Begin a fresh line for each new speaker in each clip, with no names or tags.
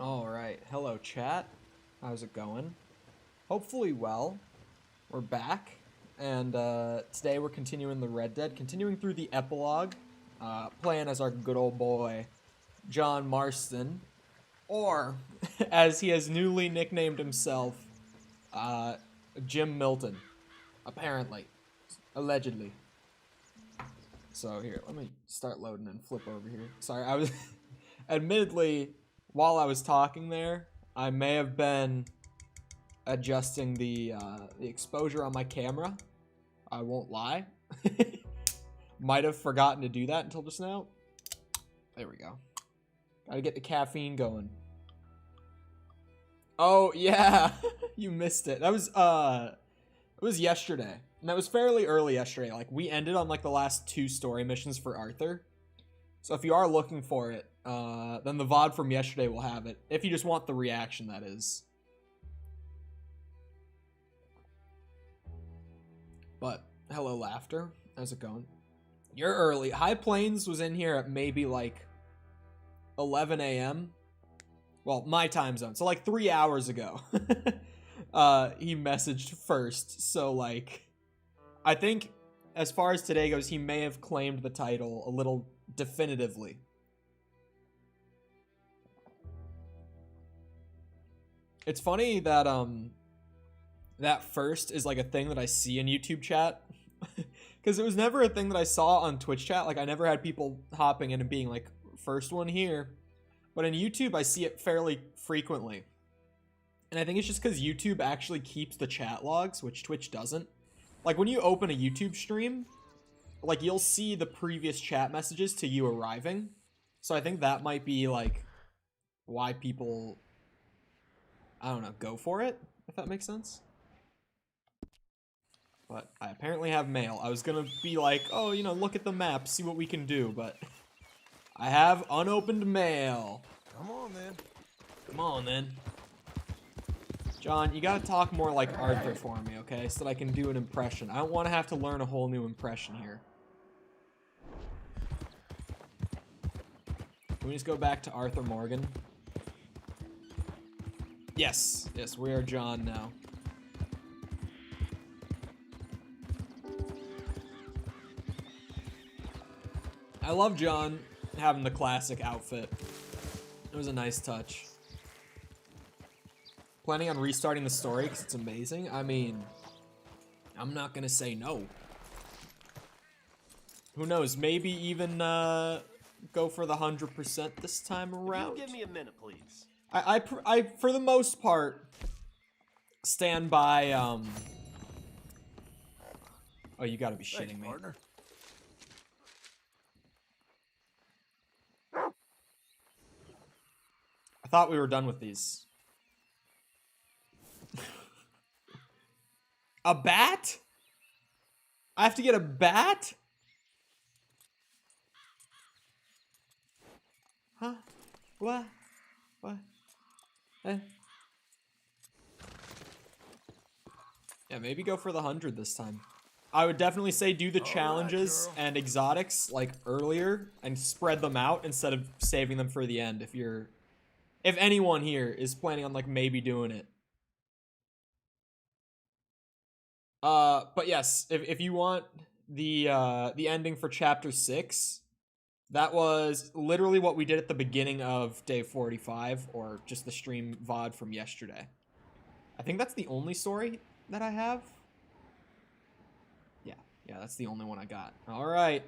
Alright, hello chat. How's it going? Hopefully well. We're back, and today we're continuing the Red Dead, continuing through the epilogue, playing as our good old boy, John Marston, or, as he has newly nicknamed himself, Jim Milton, apparently, allegedly. So here, let me start loading and flip over here. Sorry, I was, admittedly, while I was talking there, I may have been adjusting the exposure on my camera. I won't lie. Might have forgotten to do that until just now. There we go. Gotta get the caffeine going. Oh, yeah. You missed it. That was, it was yesterday. And that was fairly early yesterday. Like, we ended on, like, the last 2 story missions for Arthur. So if you are looking for it, then the VOD from yesterday will have it. If you just want the reaction, that is. But, hello, Laughter. How's it going? You're early. High Plains was in here at maybe, like, 11 a.m. Well, my time zone. So, like, 3 hours ago. He messaged first. So, like, I think, as far as today goes, he may have claimed the title a little definitively. It's funny that, that first is, like, a thing that I see in YouTube chat. Because it was never a thing that I saw on Twitch chat. Like, I never had people hopping in and being like, first one here. But in YouTube, I see it fairly frequently. And I think it's just because YouTube actually keeps the chat logs, which Twitch doesn't. Like, when you open a YouTube stream, like, you'll see the previous chat messages to you arriving. So I think that might be, like, why people, I don't know, go for it, if that makes sense. But I apparently have mail. I was gonna be like, oh, you know, look at the map, see what we can do, but I have unopened mail.
Come on, then.
Come on, then. John, you gotta talk more like Arthur for me, okay? So that I can do an impression. I don't want to have to learn a whole new impression here. Can we just go back to Arthur Morgan? Yes. Yes, we are John now. I love John having the classic outfit. It was a nice touch. Planning on restarting the story because it's amazing. I mean, I'm not gonna say no. Who knows? Maybe even go for the 100% this time around.
Give me a minute, please.
I for the most part stand by. Oh, you gotta be shitting me.
Partner.
I thought we were done with these. A bat? I have to get a bat? Huh? What? What? Yeah, maybe go for the 100 this time. I would definitely say do the challenges and exotics like earlier and spread them out instead of saving them for the end if anyone here is planning on like maybe doing it. But yes, if you want the ending for chapter 6, that was literally what we did at the beginning of day 45, or just the stream VOD from yesterday. I think that's the only story that I have. Yeah, that's the only one I got. All right.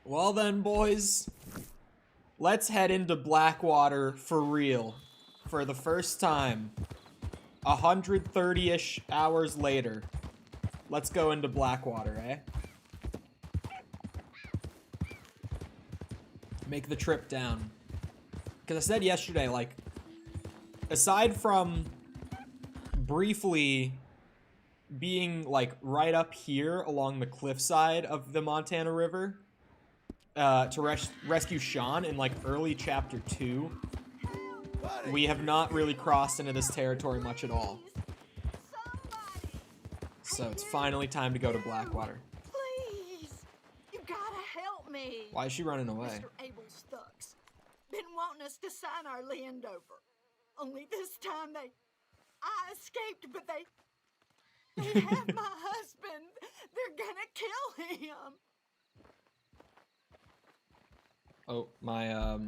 Well then, boys, let's head into Blackwater for real. For the first time. 130-ish hours later. Let's go into Blackwater, eh? Make the trip down. Because I said yesterday, like, aside from briefly being, like, right up here along the cliffside of the Montana River to rescue Sean in, like, early chapter 2, we have not really crossed into this territory much at all. So it's finally time to go to Blackwater.
Please, you gotta help me.
Why is she running away?
Mr. Abel Stucks. Been wanting us to sign our land over. Only this time I escaped, but they have my husband. They're gonna kill him.
Oh, my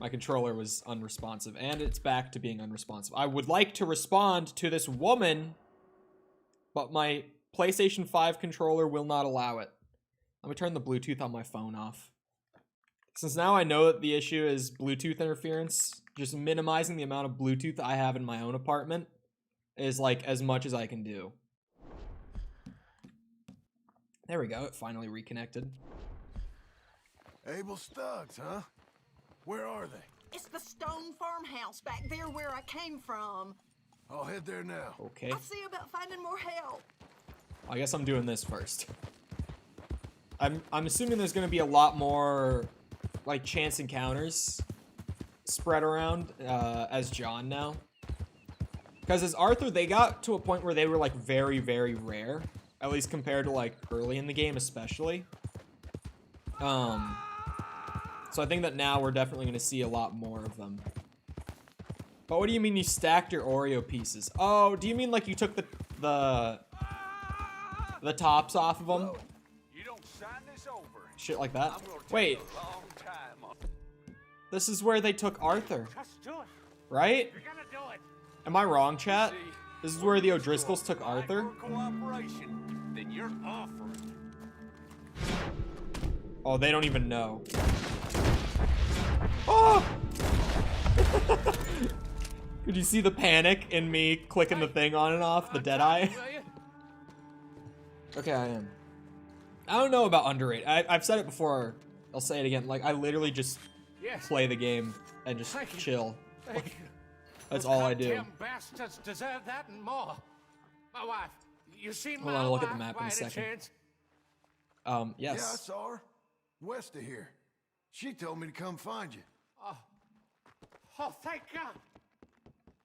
controller was unresponsive, and it's back to being unresponsive. I would like to respond to this woman, but my PlayStation 5 controller will not allow it. Let me turn the Bluetooth on my phone off. Since now I know that the issue is Bluetooth interference, just minimizing the amount of Bluetooth I have in my own apartment is like as much as I can do. There we go, it finally reconnected.
Abel Stuggs, huh? Where are they?
It's the stone farmhouse back there where I came from.
I'll head there now.
Okay.
I'll see about finding more help.
I guess I'm doing this first. I'm assuming there's gonna be a lot more like chance encounters spread around as John now. Because as Arthur, they got to a point where they were like very, very rare. At least compared to like early in the game especially. So I think that now we're definitely going to see a lot more of them. But what do you mean you stacked your Oreo pieces? Oh, do you mean like you took the tops off of them?
You don't sign this over.
Shit like that?
I'm gonna take
Wait,
a long time.
this is where they took Arthur,
Just do it.
right?
You're gonna do it.
Am I wrong, chat?
See,
This is where the O'Driscolls took
apply
Arthur?
for cooperation, then you're offered.
Oh, they don't even know. Oh! Could you see the panic in me clicking the thing on and off, the dead eye? Okay, I am. I don't know about underrated. I've said it before. I'll say it again. Like, I literally just play the game and just chill.
Thank you.
That's all I do.
Them bastards deserve that and more. My wife. You seen
Hold
my
on, I'll look
wife
at the map in
by
a
any
second.
chance?
Yes.
Yeah, I saw her. West of here. She told me to come find you.
Oh, thank God.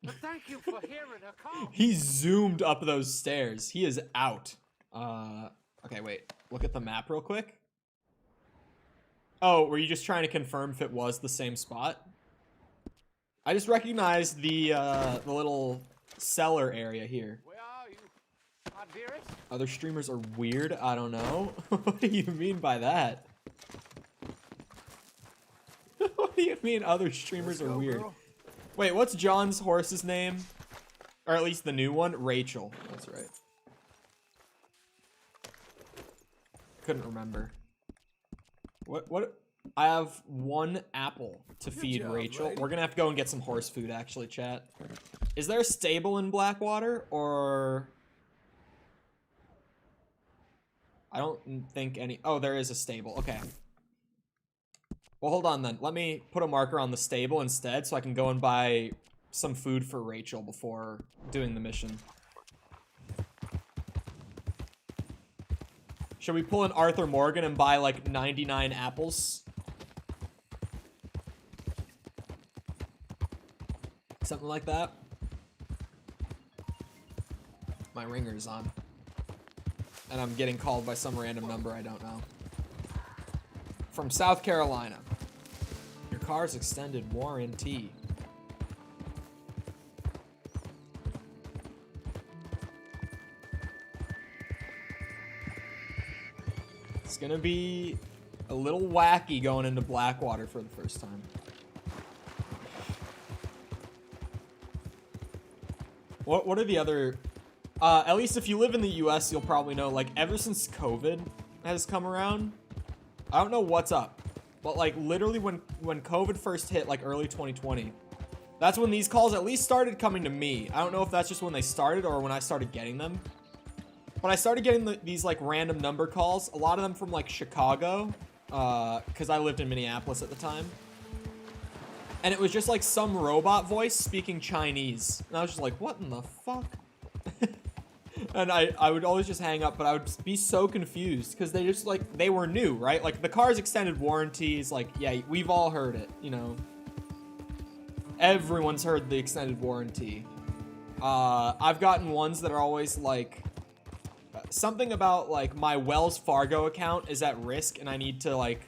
But thank you for hearing her call.
He zoomed up those stairs. He is out. Okay, wait. Look at the map real quick. Oh, were you just trying to confirm if it was the same spot? I just recognized the little cellar area here.
Where are you, my dearest?
Other streamers are weird? I don't know. What do you mean by that? What do you mean other streamers
Let's
are
go,
weird?
girl.
Wait, what's John's horse's name? Or at least the new one? Rachel. That's right. Couldn't remember. What? I have one apple to feed
job,
Rachel.
lady.
We're gonna have to go and get some horse food, actually, chat. Is there a stable in Blackwater, or... I don't think any... Oh, there is a stable. Okay. Well, hold on then. Let me put a marker on the stable instead so I can go and buy some food for Rachel before doing the mission. Should we pull an Arthur Morgan and buy like 99 apples? Something like that. My ringer's on. And I'm getting called by some random number I don't know. From South Carolina. Your car's extended warranty. It's gonna be a little wacky going into Blackwater for the first time. What are the other... at least if you live in the US, you'll probably know, like, ever since COVID has come around, I don't know what's up, but, like, literally when COVID first hit, like, early 2020, that's when these calls at least started coming to me. I don't know if that's just when they started or when I started getting them. But I started getting these, like, random number calls, a lot of them from, like, Chicago, because I lived in Minneapolis at the time. And it was just, like, some robot voice speaking Chinese. And I was just like, what in the fuck? And I would always just hang up, but I would be so confused because they just, like, they were new, right? Like, the car's extended warranties, like, yeah, we've all heard it, you know? Everyone's heard the extended warranty. I've gotten ones that are always, like, something about, like, my Wells Fargo account is at risk and I need to, like,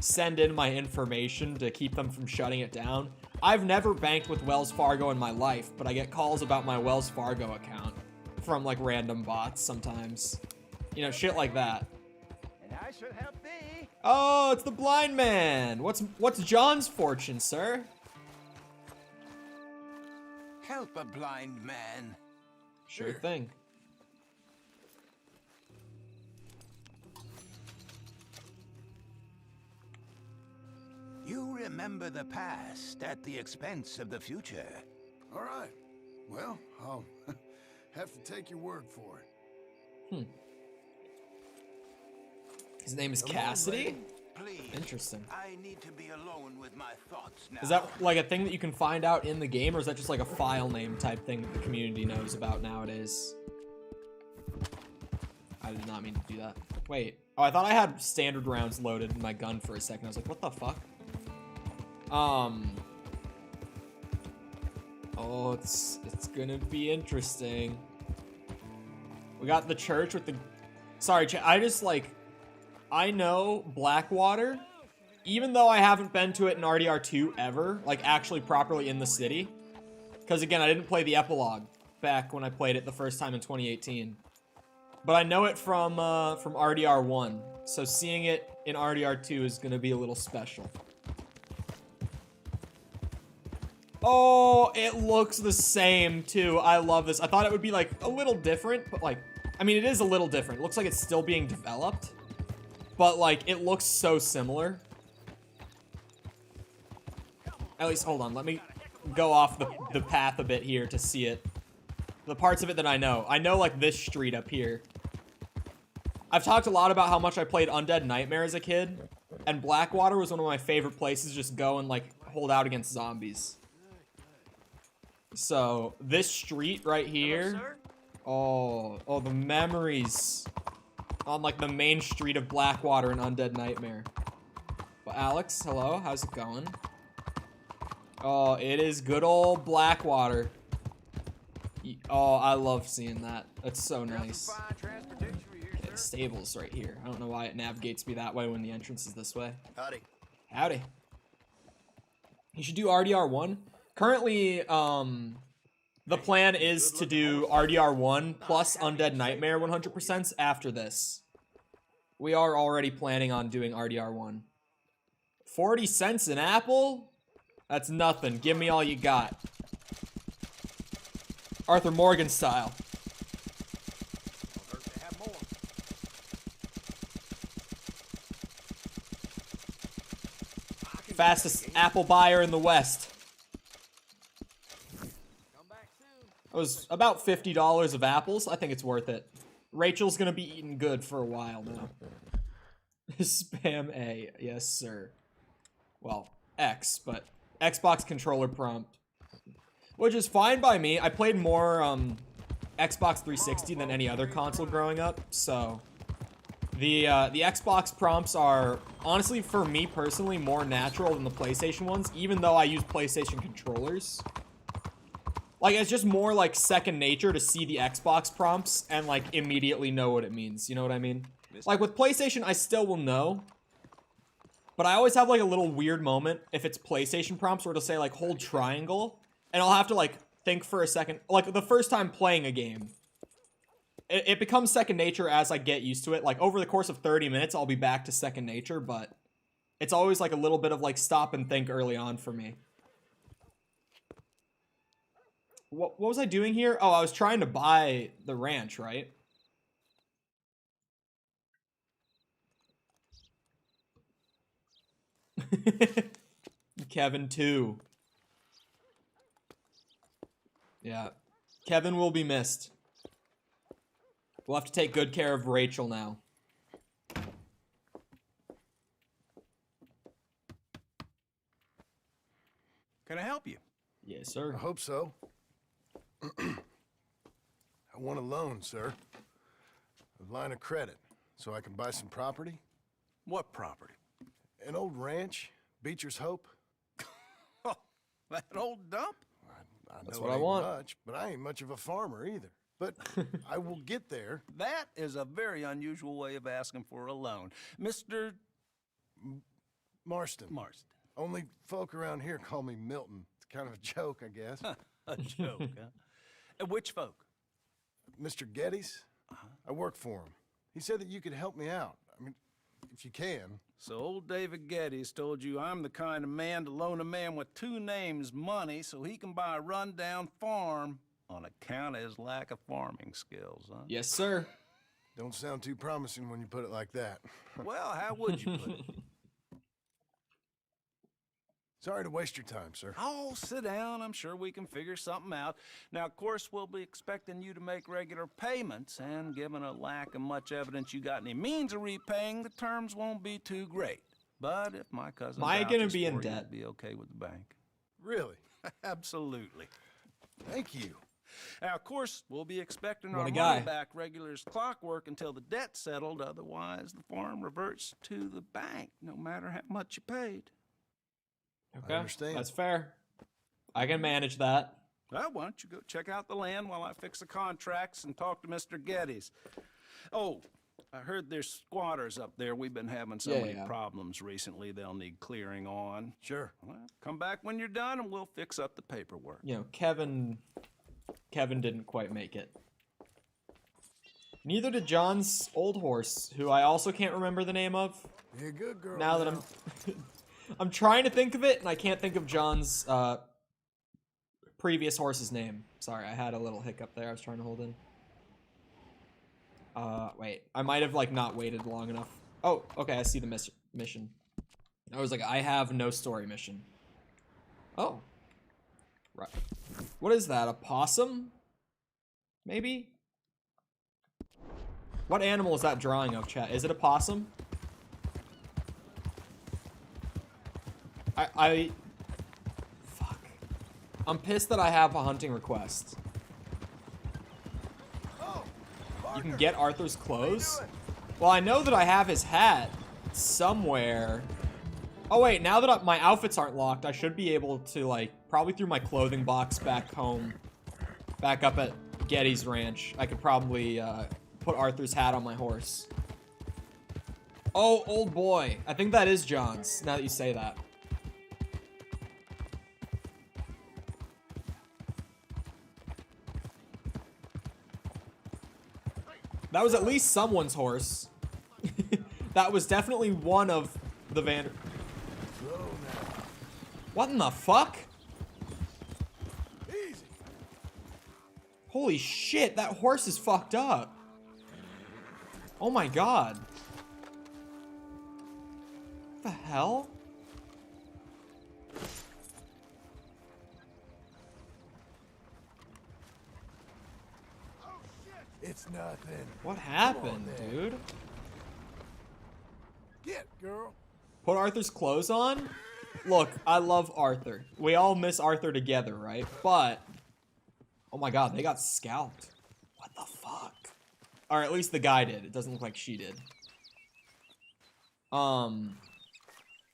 send in my information to keep them from shutting it down. I've never banked with Wells Fargo in my life, but I get calls about my Wells Fargo account from like random bots sometimes. You know, shit like that.
And I should help thee.
Oh, it's the blind man. What's John's fortune, sir?
Help a blind man.
Sure thing.
You remember the past at the expense of the future.
All right. Well, I'll have to take your word for it.
His name is
Come on,
Cassidy?
lady.
Please.
Interesting.
I need to be alone with my thoughts now.
Is that like a thing that you can find out in the game, or is that just like a file name type thing that the community knows about nowadays? I did not mean to do that. Wait. Oh, I thought I had standard rounds loaded in my gun for a second. I was like, what the fuck? Oh, it's gonna be interesting. We got the church with the... Sorry, I just like... I know Blackwater, even though I haven't been to it in RDR2 ever, like actually properly in the city. Because again, I didn't play the epilogue back when I played it the first time in 2018. But I know it from RDR1, so seeing it in RDR2 is gonna be a little special. Oh, it looks the same too. I love this. I thought it would be like a little different, but like, I mean, it is a little different. It looks like it's still being developed, but like, it looks so similar. At least, hold on. Let me go off the path a bit here to see it. The parts of it that I know. I know like this street up here. I've talked a lot about how much I played Undead Nightmare as a kid, and Blackwater was one of my favorite places to just go and like hold out against zombies. So this street right here, oh, the memories on like the main street of Blackwater and Undead Nightmare. Well, Alex, hello, how's it going? Oh, it is good old Blackwater. Oh, I love seeing that. That's so nice. Yeah, the stable's right here. I don't know why it navigates me that way when the entrance is this way.
Howdy.
Howdy. You should do RDR1. Currently, the plan is to do RDR1 plus Undead Nightmare 100% after this. We are already planning on doing RDR1. 40 cents an apple? That's nothing. Give me all you got. Arthur Morgan style. Fastest apple buyer in the West. It was about $50 of apples. I think it's worth it. Rachel's gonna be eating good for a while now. Spam A. Yes, sir. Well, X, but Xbox controller prompt. Which is fine by me. I played more Xbox 360 than any other console growing up, so... The Xbox prompts are, honestly, for me personally, more natural than the PlayStation ones, even though I use PlayStation controllers. Like, it's just more, like, second nature to see the Xbox prompts and, like, immediately know what it means. You know what I mean? Like, with PlayStation, I still will know. But I always have, like, a little weird moment if it's PlayStation prompts where it'll say, like, hold triangle. And I'll have to, like, think for a second. Like, the first time playing a game. It becomes second nature as I get used to it. Like, over the course of 30 minutes, I'll be back to second nature. But it's always, like, a little bit of, like, stop and think early on for me. What was I doing here? Oh, I was trying to buy the ranch, right? Kevin, too. Yeah. Kevin will be missed. We'll have to take good care of Rachel now.
Can I help you?
Yes, sir.
I hope so. I want a loan, sir. A line of credit, so I can buy some property.
What property?
An old ranch, Beecher's Hope.
Oh, that old dump?
I know
That's
it
what I
ain't
want.
much, but I ain't much of a farmer either. But I will get there.
That is a very unusual way of asking for a loan. Mr.
Marston.
Marston.
Only folk around here call me Milton. It's kind of a joke, I guess.
A joke, huh? And which folk?
Mr. Geddes? I work for him. He said that you could help me out. I mean, if you can.
So old David Geddes told you I'm the kind of man to loan a man with two names money so he can buy a rundown farm on account of his lack of farming skills, huh?
Yes, sir.
Don't sound too promising when you put it like that.
Well, how would you put it?
Sorry to waste your time, sir.
Oh, sit down. I'm sure we can figure something out. Now, of course, we'll be expecting you to make regular payments, and given a lack of much evidence you got any means of repaying, the terms won't be too great. But if my cousin
Am I gonna
vouches
be in
for you,
debt?
it'll be okay with the bank.
Really?
Absolutely.
Thank you.
Now, of course, we'll be expecting
What
our
a
money
guy.
back regular as clockwork until the debt's settled. Otherwise, the farm reverts to the bank, no matter how much you paid.
Okay,
understand.
that's fair. I can manage that.
Well, why don't you go check out the land while I fix the contracts and talk to Mr. Geddes? Oh, I heard there's squatters up there. We've been having so many
Yeah.
problems recently, they'll need clearing on.
Sure.
Well, come back when you're done and we'll fix up the paperwork.
You know, Kevin didn't quite make it. Neither did John's old horse, who I also can't remember the name of.
You're a good girl.
Now that I'm trying to think of it, and I can't think of John's previous horse's name. Sorry, I had a little hiccup there. I was trying to hold in. Wait. I might have, like, not waited long enough. Oh, okay, I see the mission. I was like, I have no story mission. Oh. Right. What is that? A possum? Maybe? What animal is that drawing of, chat? Is it a possum? Fuck. I'm pissed that I have a hunting request. You can get Arthur's clothes? Well, I know that I have his hat somewhere. Oh, wait, now that my outfits aren't locked, I should be able to, like, probably through my clothing box back home, back up at Geddes Ranch, I could probably put Arthur's hat on my horse. Oh, old boy. I think that is John's, now that you say that. That was at least someone's horse. That was definitely one of the Vander...
Slow now.
What in the fuck?
Easy.
Holy shit, that horse is fucked up. Oh my god. What the hell?
It's nothing.
What happened,
there.
dude?
Get, girl.
Put Arthur's clothes on? Look, I love Arthur. We all miss Arthur together, right? But, oh my god, they got scalped. What the fuck? Or at least the guy did. It doesn't look like she did. But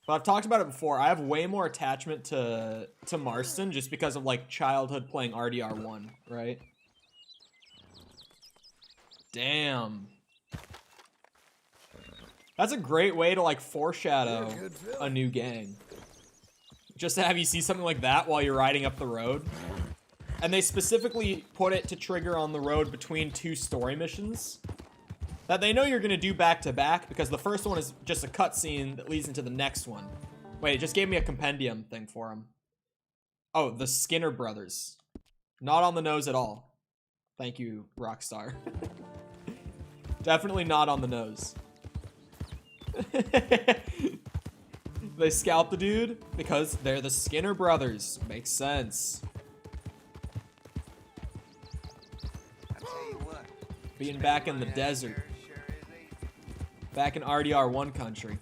I've talked about it before. I have way more attachment to Marston just because of, like, childhood playing RDR1, right? Damn. That's a great way to, like, foreshadow a new gang. Just to have you see something like that while you're riding up the road. And they specifically put it to trigger on the road between two story missions that they know you're going to do back to back because the first one is just a cutscene that leads into the next one. Wait, it just gave me a compendium thing for them. Oh, the Skinner brothers. Not on the nose at all. Thank you, Rockstar. Definitely not on the nose. They scalped the dude because they're the Skinner brothers. Makes sense.
I tell you what.
Being back in the desert.
Sure is easy.
Back in RDR1 country.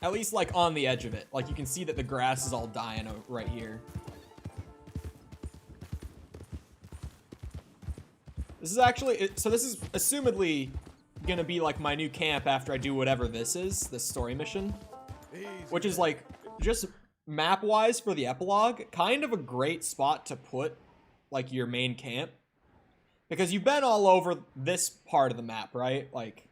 At least, like, on the edge of it. Like, you can see that the grass is all dying right here. This is actually... So this is assumedly gonna be, like, my new camp after I do whatever this is. This story mission.
Easy.
Which is, like, just map-wise for the epilogue, kind of a great spot to put, like, your main camp. Because you've been all over this part of the map, right? Like,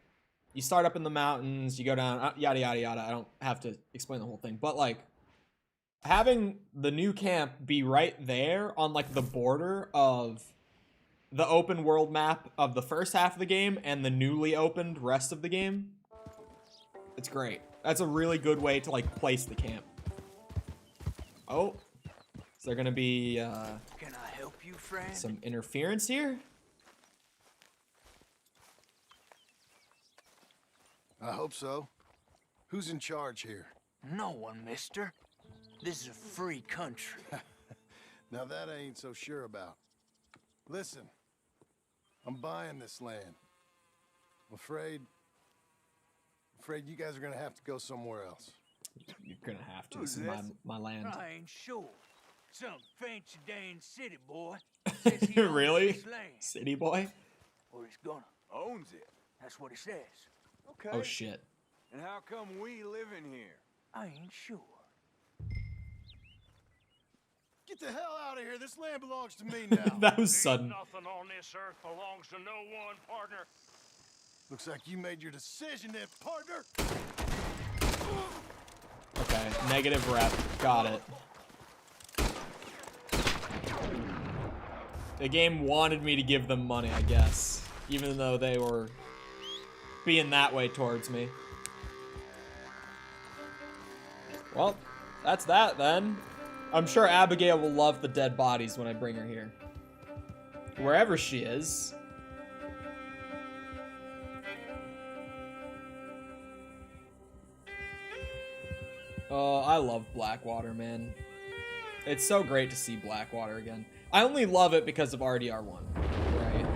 you start up in the mountains, you go down, yada yada yada. I don't have to explain the whole thing, but like having the new camp be right there on like the border of the open world map of the first half of the game and the newly opened rest of the game, it's great. That's a really good way to like place the camp. Oh, is there gonna be
Can I help you, friend?
some interference here?
I hope so. Who's in charge here?
No one, mister. This is a free country.
Now that I ain't so sure about. Listen, I'm buying this land. I'm afraid you guys are gonna have to go somewhere else.
You're gonna have to.
Who's
This is
this?
my land.
I ain't sure. Some fancy Dan city boy. Says he owns
Really?
this land,
City boy?
or he's gonna.
Owns it.
That's what he says.
Okay.
Oh shit.
And how come we live in here?
I ain't sure.
Get the hell out of here. This land belongs to me now.
That was sudden.
Nothing on this earth belongs to no one, partner.
Looks like you made your decision then, partner.
Okay, negative rep. Got it. The game wanted me to give them money, I guess. Even though they were being that way towards me. Well, that's that then. I'm sure Abigail will love the dead bodies when I bring her here. Wherever she is. Oh, I love Blackwater, man. It's so great to see Blackwater again. I only love it because of RDR1, right?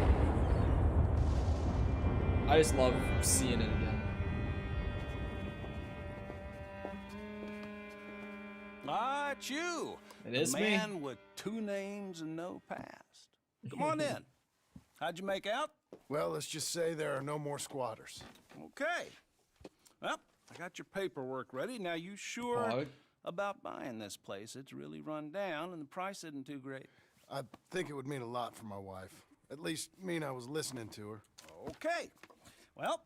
I just love seeing it again.
Ah, it's you.
It is
the
me.
man with 2 names and no past. Come on in. How'd you make out?
Well, let's just say there are no more squatters.
Okay. Well, I got your paperwork ready. Now, you sure
Oh,
about buying this place? It's really run down, and the price isn't too great.
I think it would mean a lot for my wife. At least mean I was listening to her.
Okay. Well,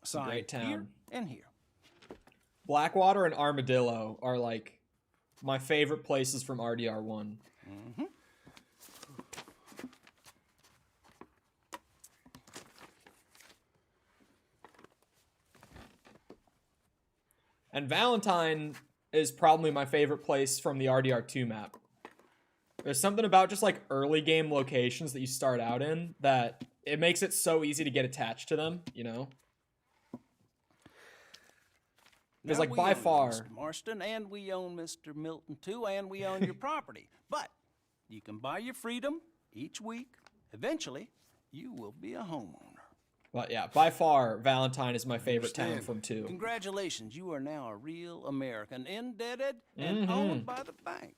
sign
great town.
here and here.
Blackwater and Armadillo are like my favorite places from RDR1. And Valentine is probably my favorite place from the RDR2 map. There's something about just like early game locations that you start out in that it makes it so easy to get attached to them, you know? Because
Now,
like
we
by
own you,
far,
Mr. Marston, and we own Mr. Milton too, and we own your property. But you can buy your freedom each week. Eventually, you will be a homeowner.
but yeah, by far Valentine is my favorite town
Understand.
from 2.
Congratulations, you are now a real American, indebted and owned by the bank.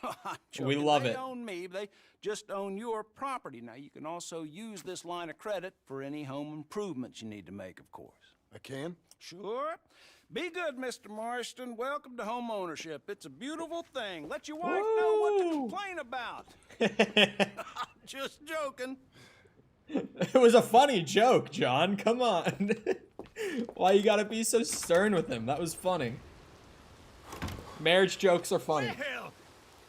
I'm
We
joking.
love
They
it.
own me, they just own your property. Now, you can also use this line of credit for any home improvements you need to make, of course.
I can?
Sure. Be good, Mr. Marston. Welcome to home ownership. It's a beautiful thing. Let your wife know what to
Woo.
complain about. Just joking.
It was a funny joke, John. Come on. Why you gotta be so stern with him? That was funny. Marriage jokes are funny.
Hell,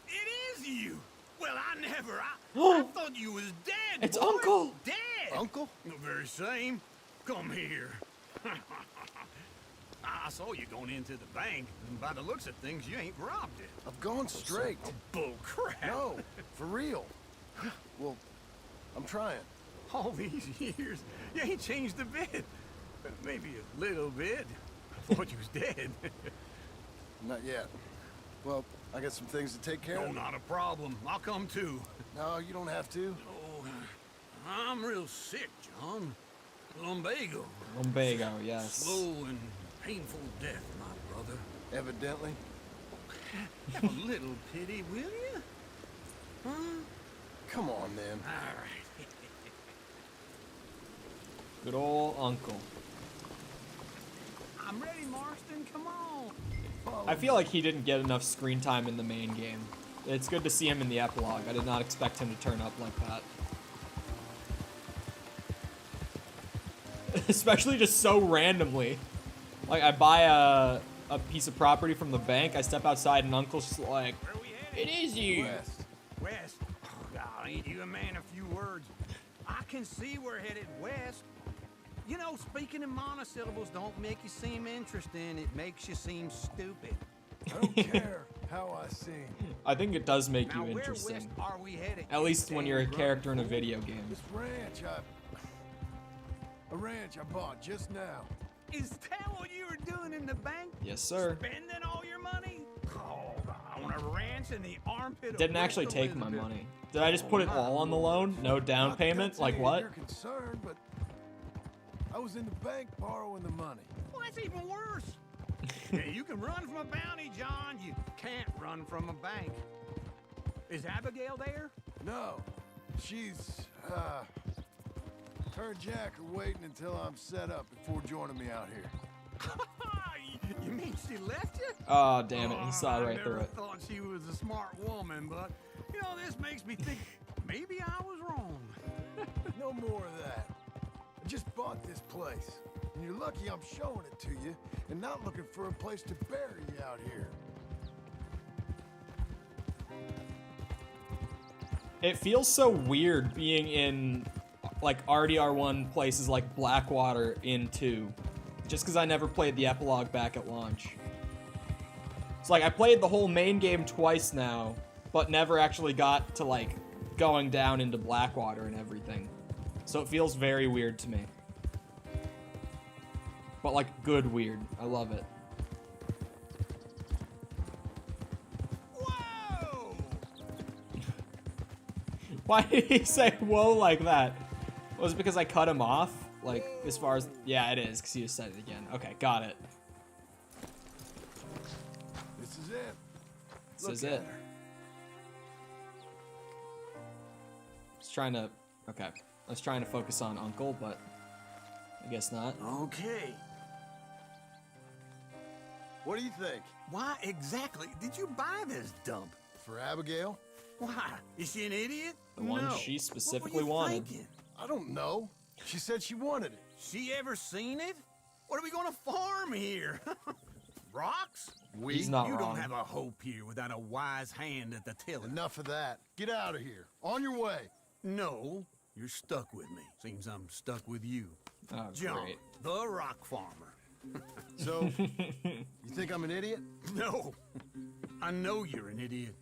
it is you. Well, I thought you was dead.
It's
boy.
Uncle.
Dead.
Uncle?
The very same. Come here. I saw you going into the bank, and by the looks of things, you ain't robbed it.
I've gone straight.
Bull crap.
No, for real. Well, I'm trying.
All these years, you ain't changed a bit. Maybe a little bit. I thought you was dead.
Not yet. Well, I got some things to take care
No,
of.
not a problem. I'll come too.
No, you don't have to.
Oh, I'm real sick, John. Lumbago.
Lumbago, yes.
Slow and painful death, my brother.
Evidently.
Have a little pity, will you? Huh?
Come on, then.
All right.
Good old uncle.
I'm ready, Marston. Come on.
I feel like he didn't get enough screen time in the main game. It's good to see him in the epilogue. I did not expect him to turn up like Especially just so randomly. Like, I buy a piece of property from the bank, I step outside, and Uncle's just like, it is you.
West.
West? God, ain't you a man of few words? I can see we're headed west. You know, speaking in monosyllables don't make you seem interesting. It makes you seem stupid.
I don't care how I sing.
I think it does make
Now,
you
where
interesting.
west are we headed?
At least when you're a character in a video game.
This ranch I bought just now.
Is that what you were doing in the bank?
Yes, sir.
Spending all your money? Oh, on a ranch in the armpit of
Didn't actually
West
take my
Elizabeth.
money. Did I just put it all on the loan? No down
Not
payment?
that's
Like
any of
what?
your concern, but I was in the bank borrowing the money.
Well, that's even worse. Yeah, you can run from a bounty, John. You can't run from a bank. Is Abigail there?
No, she's her and Jack are waiting until I'm set up before joining me out here.
You mean she left you?
Oh, damn it. He
Oh,
saw right through
I
it.
never thought she was a smart woman, but, you know, this makes me think maybe I was wrong.
No more of that. I just bought this place, and you're lucky I'm showing it to you and not looking for a place to bury you out here.
It feels so weird being in, like, RDR1 places like Blackwater in 2. Just because I never played the epilogue back at launch. It's like, I played the whole main game twice now, but never actually got to, like, going down into Blackwater and everything. So it feels very weird to me. But, like, good weird. I love it.
Whoa!
Why did he say whoa like that? Was it because I cut him off? Like, as far as... Yeah, it is, because he just said it again. Okay, got it.
This is it.
This is it. Okay. I was trying to focus on Uncle, but I guess not.
Okay.
What do you think?
Why exactly did you buy this dump?
For Abigail?
Why? Is she an idiot?
The one
No.
she
What
specifically
were you
wanted.
thinking?
I don't know. She said she wanted it.
She ever seen it? What are we gonna farm here? Rocks?
He's not
You
wrong.
don't have a hope here without a wise hand at the tiller.
Enough of that. Get out of here. On your way.
No, you're stuck with me. Seems I'm stuck with you.
Oh,
John,
great.
the rock farmer.
So, you think I'm an idiot?
No, I know you're an idiot.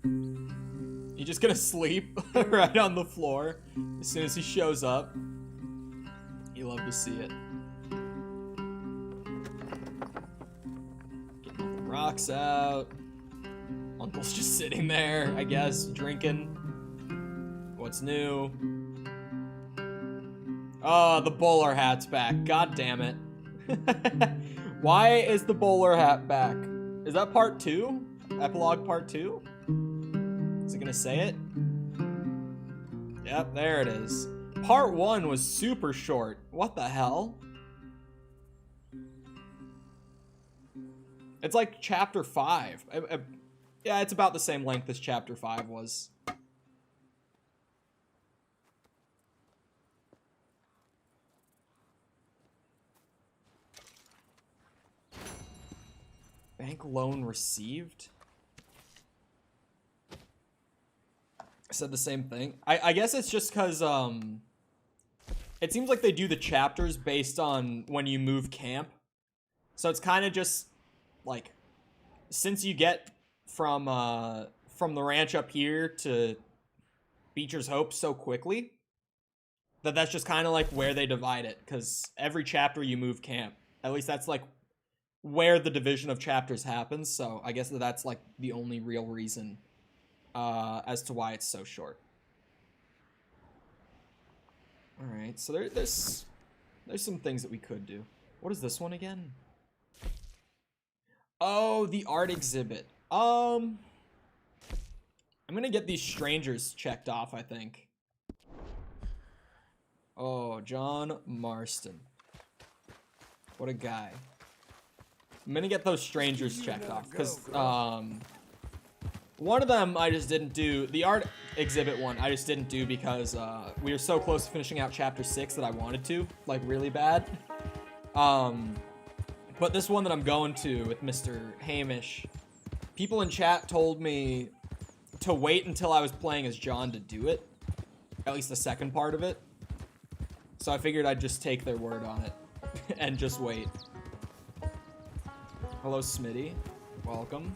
You just gonna sleep right on the floor as soon as he shows up? You love to see it. Getting all the rocks out. Uncle's just sitting there, I guess, drinking. What's new? Oh, the bowler hat's back. God damn it. Why is the bowler hat back? Is that part 2? Epilogue part 2? Is it gonna say it? Yep, there it is. Part 1 was super short. What the hell? It's like chapter 5. Yeah, it's about the same length as chapter 5 was. Bank loan received? I said the same thing. I guess it's just because, it seems like they do the chapters based on when you move camp. So it's kind of just, like, since you get from the ranch up here to Beecher's Hope so quickly, that's just kind of like where they divide it. Because every chapter you move camp. At least that's, like, where the division of chapters happens. So I guess that's, like, the only real reason as to why it's so short. Alright, so there's some things that we could do. What is this one again? Oh, the art exhibit. I'm gonna get these strangers checked off, I think. Oh, John Marston. What a guy. I'm gonna get those strangers checked off, because, One of them I just didn't do. The art exhibit one I just didn't do because we were so close to finishing out chapter 6 that I wanted to, like, really bad. But this one that I'm going to with Mr. Hamish, people in chat told me to wait until I was playing as John to do it. At least the second part of it. So I figured I'd just take their word on it and just wait. Hello, Smitty. Welcome.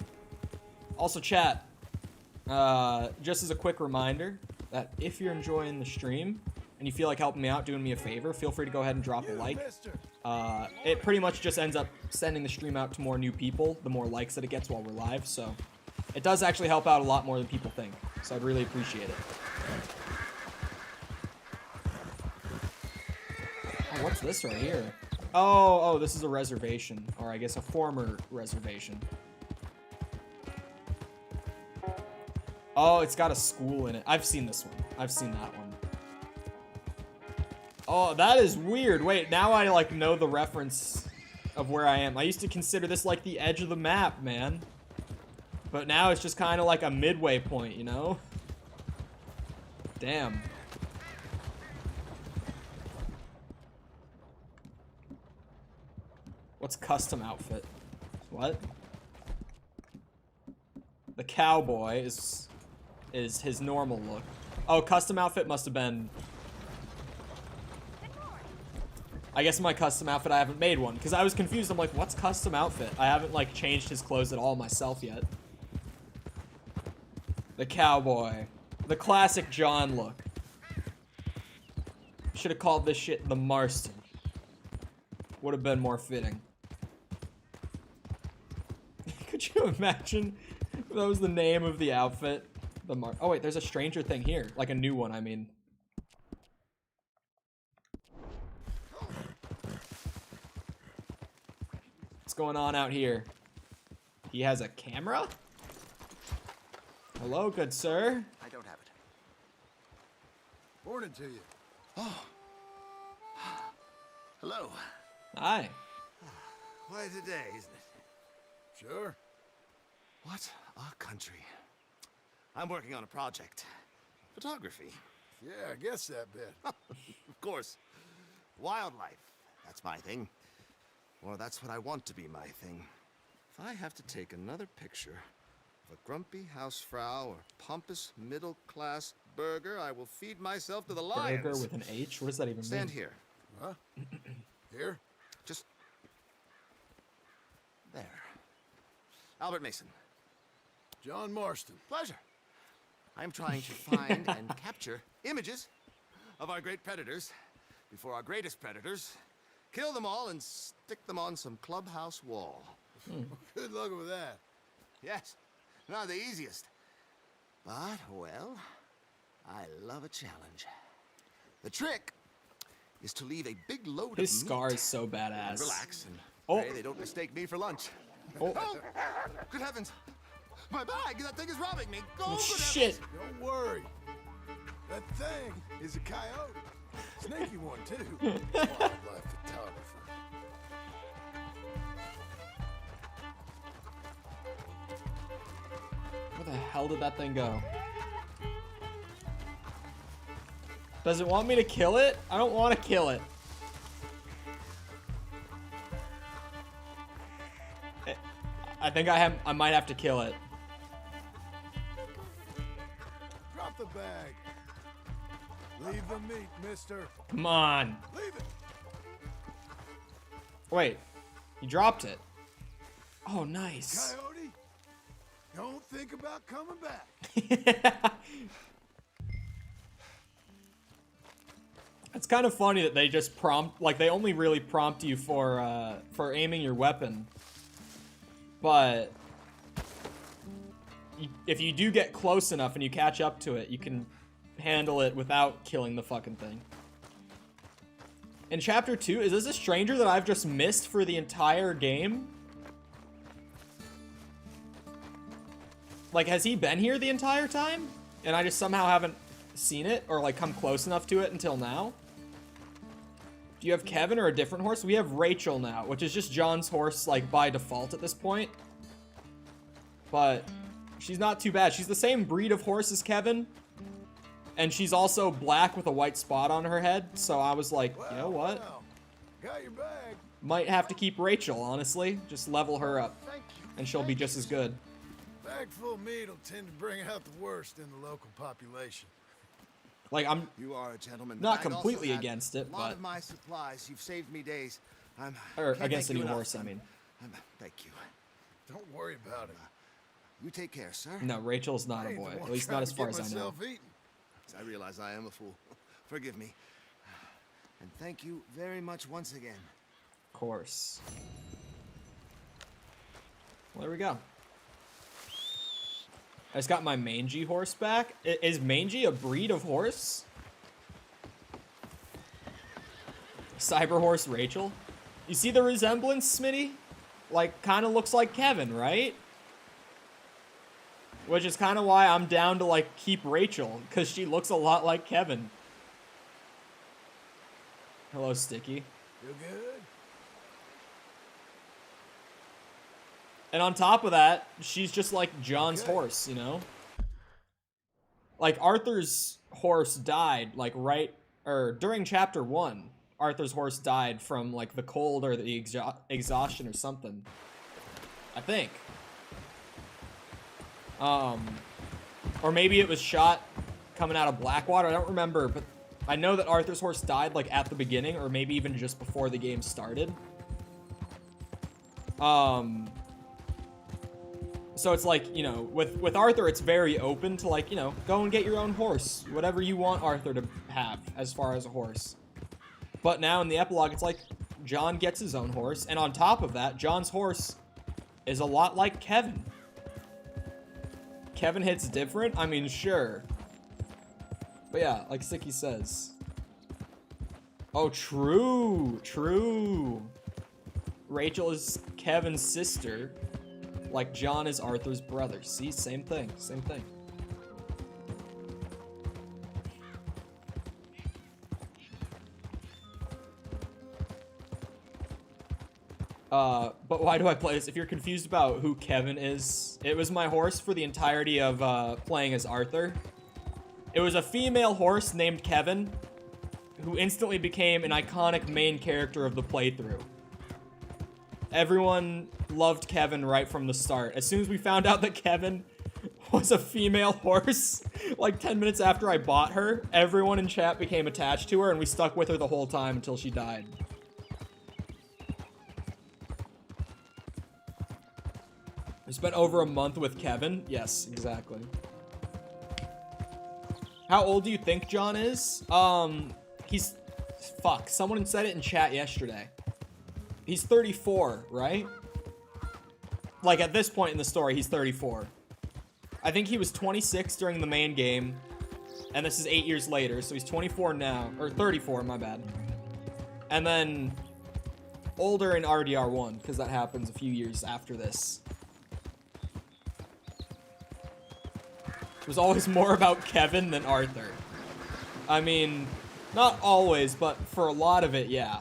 Also, chat, just as a quick reminder that if you're enjoying the stream and you feel like helping me out, doing me a favor, feel free to go ahead and drop a like. It pretty much just ends up sending the stream out to more new people, the more likes that it gets while we're live, so it does actually help out a lot more than people think, so I'd really appreciate it. Oh, what's this right here? Oh, this is a reservation, or I guess a former reservation. Oh, it's got a school in it. I've seen this one. I've seen that one. Oh, that is weird. Wait, now I, like, know the reference of where I am. I used to consider this, like, the edge of the map, man. But now it's just kind of like a midway point, you know? Damn. What's custom outfit? What? The cowboy is his normal look. Oh, custom outfit must have been... I guess my custom outfit, I haven't made one. Because I was confused. I'm like, what's custom outfit? I haven't, like, changed his clothes at all myself yet. The cowboy. The classic John look. Should have called this shit the Marston. Would have been more fitting. Could you imagine if that was the name of the outfit? Oh, wait, there's a Stranger Thing here. Like a new one, I mean. What's going on out here? He has a camera? Hello, good sir.
I don't have it.
Morning to you.
Oh. Hello.
Hi.
Quite a day, isn't it?
Sure.
What a country. I'm working on a project. Photography.
Yeah, I guess that bit.
Of course. Wildlife. That's my thing. Or that's what I want to be my thing. If I have to take another picture of a grumpy housefrau or pompous middle-class burger, I will feed myself to the lions.
Burger with an H? What does that even mean?
Stand here.
Huh? Here?
Just... there. Albert Mason.
John Marston.
Pleasure. I'm trying to find and capture images of our great predators before our greatest predators kill them all and stick them on some clubhouse wall.
Good luck with that.
Yes, not the easiest. But, well, I love a challenge. The trick is to leave a big load
His
of
scar
meat
is so badass.
and relax and
Oh.
pray they don't mistake me for lunch.
Oh,
Oh, good heavens. My bag, that thing is robbing me. Go,
oh
good
shit.
Don't worry. That thing is a coyote. Snaky one, too. Wildlife photographer.
Where the hell did that thing go? Does it want me to kill it? I don't want to kill it. I think I might have to kill it.
Drop the bag. Leave the meat, mister.
Come on.
Leave it.
Wait. He dropped it. Oh, nice.
Coyote, don't think about coming back.
It's kind of funny that they just they only really prompt you for aiming your weapon. But if you do get close enough and you catch up to it, you can handle it without killing the fucking thing. In chapter 2, is this a stranger that I've just missed for the entire game? Like, has he been here the entire time? And I just somehow haven't seen it or, like, come close enough to it until now? Do you have Kevin or a different horse? We have Rachel now, which is just John's horse, like, by default at this point. But She's not too bad. She's the same breed of horse as Kevin. And she's also black with a white spot on her head. So I was like, you know what?
Well, got your bag.
Might have to keep Rachel, honestly. Just level her up.
Thank you.
And she'll be just as good.
Bag full of meat will tend to bring out the worst in the local population.
Like, I'm
You are a gentleman.
not
but I'd
completely
also had
against it,
a lot
but...
of my supplies. You've saved me days.
Or
can't
against a
thank you
new
enough.
horse, I mean.
Thank you.
Don't worry about it.
You take care, sir.
No, Rachel's not
I
a
ain't the
boy.
one
At least
trying
not as
to
far
get
as I know.
myself eaten.
I realize I am a fool. Forgive me. And thank you very much once again.
Of course. Well, there we go. I just got my mangy horse back. Is mangy a breed of horse? Cyber horse Rachel. You see the resemblance, Smitty? Like, kind of looks like Kevin, right? Which is kind of why I'm down to, like, keep Rachel. Because she looks a lot like Kevin. Hello, Sticky.
Feel good?
And on top of that, she's just like John's
Okay.
horse, you know? Like, Arthur's horse died, like, during chapter 1. Arthur's horse died from, like, the cold or the exhaustion or something. I think. Or maybe it was shot coming out of Blackwater. I don't remember, but I know that Arthur's horse died, like, at the beginning, or maybe even just before the game started. So it's like, you know, with Arthur, it's very open to, like, you know, go and get your own horse. Whatever you want Arthur to have as far as a horse. But now in the epilogue, it's like John gets his own horse. And on top of that, John's horse is a lot like Kevin. Kevin hits different? I mean, sure. But yeah, like Sicky says. Oh, true. True. Rachel is Kevin's sister. Like John is Arthur's brother. See, same thing, same thing. But why do I play this? If you're confused about who Kevin is, it was my horse for the entirety of playing as Arthur. It was a female horse named Kevin, who instantly became an iconic main character of the playthrough. Everyone loved Kevin right from the start. As soon as we found out that Kevin was a female horse, like 10 minutes after I bought her, everyone in chat became attached to her, and we stuck with her the whole time until she died. We spent over a month with Kevin. Yes, exactly. How old do you think John is? He's... Fuck, someone said it in chat yesterday. He's 34, right? Like, at this point in the story, he's 34. I think he was 26 during the main game, and this is 8 years later, so he's 24 now. Or 34, my bad. And then older in RDR1, because that happens a few years after this. It was always more about Kevin than Arthur. I mean, not always, but for a lot of it, yeah.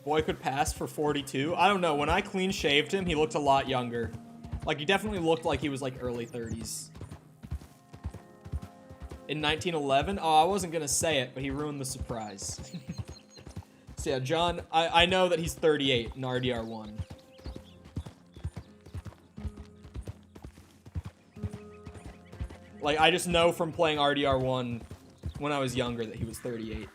Boy could pass for 42. I don't know. When I clean shaved him, he looked a lot younger. Like, he definitely looked like he was, like, early 30s. In 1911? Oh, I wasn't gonna say it, but he ruined the surprise. So yeah, John, I know that he's 38 in RDR1. Like, I just know from playing RDR1 when I was younger that he was 38.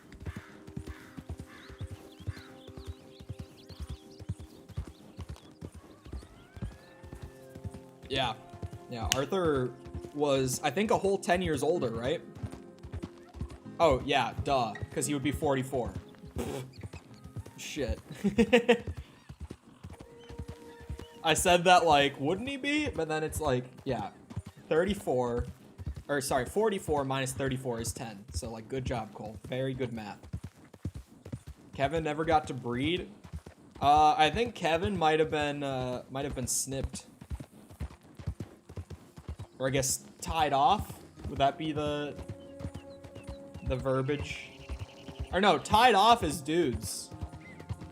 Yeah. Yeah, Arthur was, I think, a whole 10 years older, right? Oh, yeah, duh, because he would be 44. Shit. I said that, like, wouldn't he be? But then it's like, yeah, 34, or sorry, 44 minus 34 is 10. So, like, good job, Cole. Very good math. Kevin never got to breed. I think Kevin might have been snipped. Or I guess tied off. Would that be the verbiage? Or no, tied off is dudes.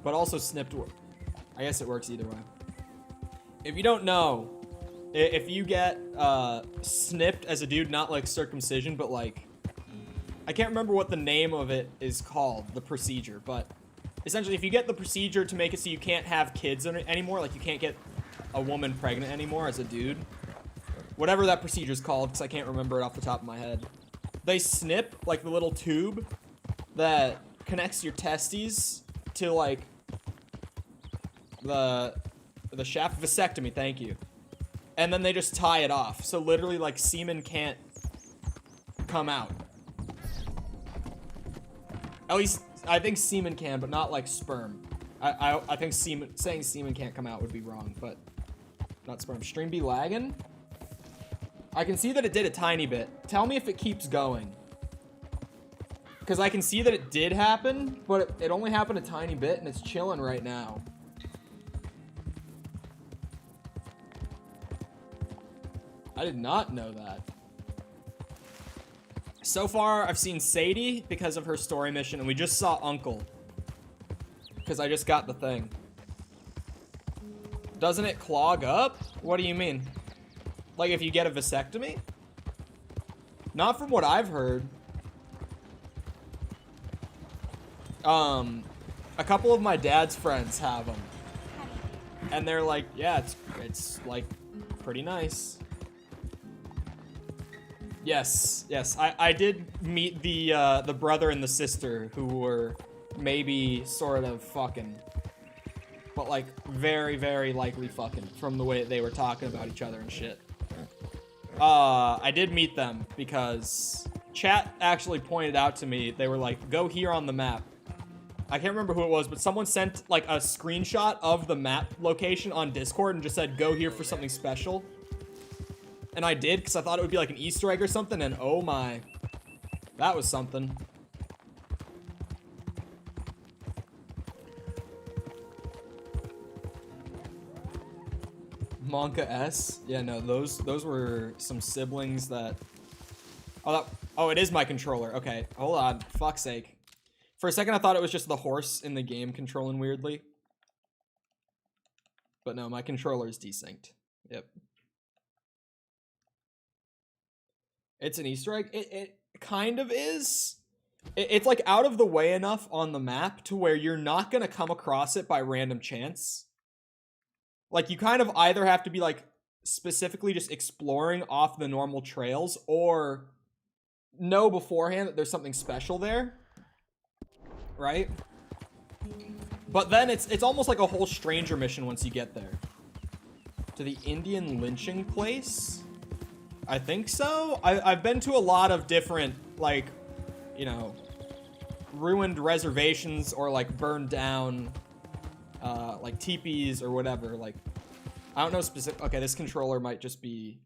but also snipped. I guess it works either way. If you don't know, if you get snipped as a dude, not like circumcision, but like, I can't remember what the name of it is called, the procedure, but essentially if you get the procedure to make it so you can't have kids anymore, like you can't get a woman pregnant anymore as a dude, whatever that procedure is called, because I can't remember it off the top of my head, they snip like the little tube that connects your testes to like the shaft. Vasectomy, thank you. And then they just tie it off, so literally like semen can't come out. At least I think semen can, but not like sperm. I think saying semen can't come out would be wrong, but not sperm. Stream be lagging? I can see that it did a tiny bit. Tell me if it keeps going. Because I can see that it did happen, but it only happened a tiny bit, and it's chilling right now. I did not know that. So far, I've seen Sadie because of her story mission, and we just saw Uncle. Because I just got the thing. Doesn't it clog up? What do you mean? Like if you get a vasectomy? Not from what I've heard. A couple of my dad's friends have them. And they're like, yeah, it's like pretty nice. Yes, I did meet the brother and the sister who were maybe sort of fucking, but like very, very likely fucking from the way they were talking about each other and shit. I did meet them because chat actually pointed out to me, they were like, go here on the map. I can't remember who it was, but someone sent like a screenshot of the map location on Discord and just said, go here for something special. And I did, because I thought it would be like an Easter egg or something, and oh my. That was something. Monka S? Yeah, no, those were some siblings that... Oh, it is my controller. Okay, hold on. Fuck's sake. For a second, I thought it was just the horse in the game controlling weirdly. But no, my controller is desynced. Yep. It's an Easter egg? It kind of is. It's like out of the way enough on the map to where you're not going to come across it by random chance. Like, you kind of either have to be, like, specifically just exploring off the normal trails or know beforehand that there's something special there. Right? But then it's almost like a whole stranger mission once you get there. To the Indian lynching place? I think so. I've been to a lot of different, like, you know, ruined reservations or, like, burned down, like, teepees or whatever. Like, I don't know specific. Okay, this controller might just be...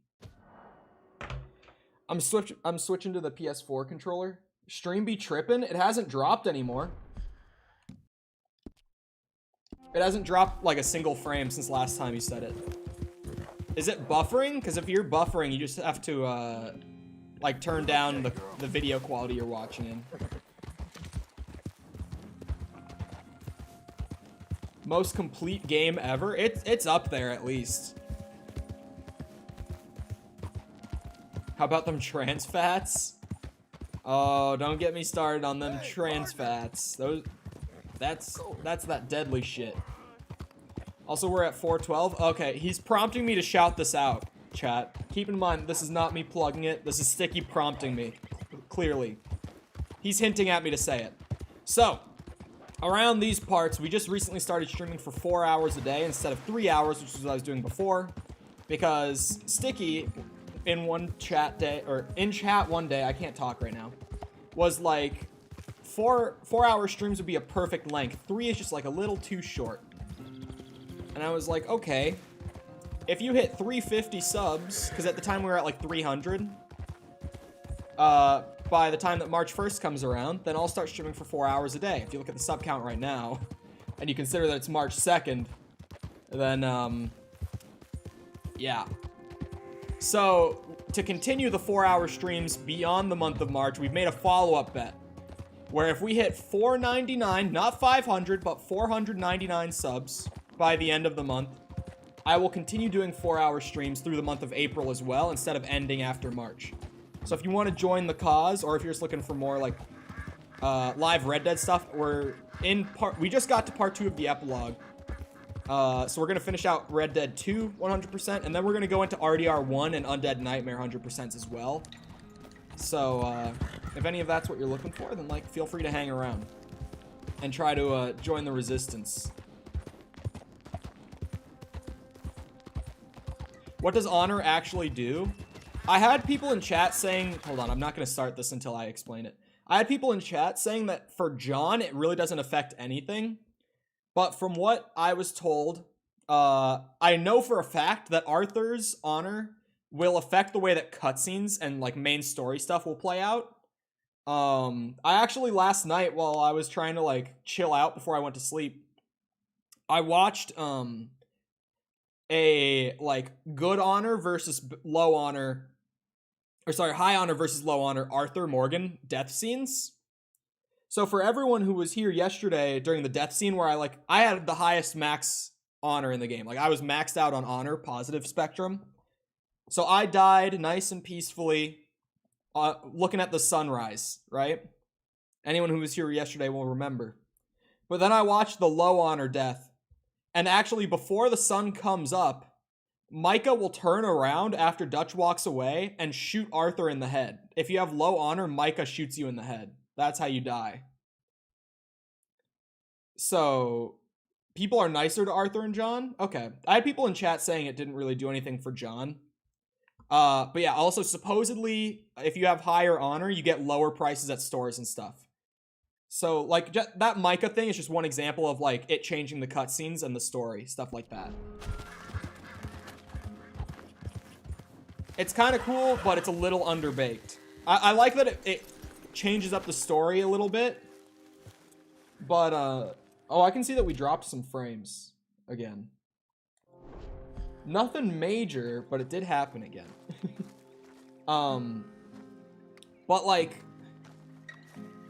I'm switching to the PS4 controller. Stream be tripping? It hasn't dropped anymore. It hasn't dropped, like, a single frame since last time you said it. Is it buffering? Because if you're buffering, you just have to, like, turn down the video quality you're watching in. Most complete game ever? It's up there, at least. How about them trans fats? Oh, don't get me started on them trans fats. That's that deadly shit. Also, we're at 412. Okay, he's prompting me to shout this out, chat. Keep in mind, this is not me plugging it. This is Sticky prompting me, clearly. He's hinting at me to say it. So, around these parts, we just recently started streaming for 4 hours a day instead of 3 hours, which is what I was doing before. Because Sticky, in chat one day, I can't talk right now, was like, 4-hour streams would be a perfect length. 3 is just like a little too short. And I was like, okay, if you hit 350 subs, because at the time we were at like 300, by the time that March 1st comes around, then I'll start streaming for 4 hours a day. If you look at the sub count right now, and you consider that it's March 2nd, then, yeah. So, to continue the 4-hour streams beyond the month of March, we've made a follow-up bet. where if we hit 499, not 500, but 499 subs by the end of the month, I will continue doing 4-hour streams through the month of April as well, instead of ending after March. So if you want to join the cause, or if you're just looking for more like live Red Dead stuff, we just got to part 2 of the epilogue. So we're going to finish out Red Dead 2 100%, and then we're going to go into RDR 1 and Undead Nightmare 100% as well. So if any of that's what you're looking for, then like feel free to hang around and try to join the resistance. What does honor actually do? I had people in chat saying, hold on, I'm not going to start this until I explain it. I had people in chat saying that for John, it really doesn't affect anything. But from what I was told, I know for a fact that Arthur's honor will affect the way that cutscenes and like main story stuff will play out. I actually last night, while I was trying to like chill out before I went to sleep, I watched a like good honor versus low honor, or sorry, high honor versus low honor Arthur Morgan death scenes. So for everyone who was here yesterday during the death scene where I had the highest max honor in the game. Like I was maxed out on honor, positive spectrum. So I died nice and peacefully looking at the sunrise, right? Anyone who was here yesterday will remember. But then I watched the low honor death. And actually before the sun comes up, Micah will turn around after Dutch walks away and shoot Arthur in the head. If you have low honor, Micah shoots you in the head. That's how you die. So, people are nicer to Arthur and John? Okay. I had people in chat saying it didn't really do anything for John. But yeah, also supposedly, if you have higher honor, you get lower prices at stores and stuff. So, like, that Micah thing is just one example of, like, it changing the cutscenes and the story. Stuff like that. It's kind of cool, but it's a little underbaked. I like that it changes up the story a little bit. But, oh, I can see that we dropped some frames again. Nothing major, but it did happen again. But, like,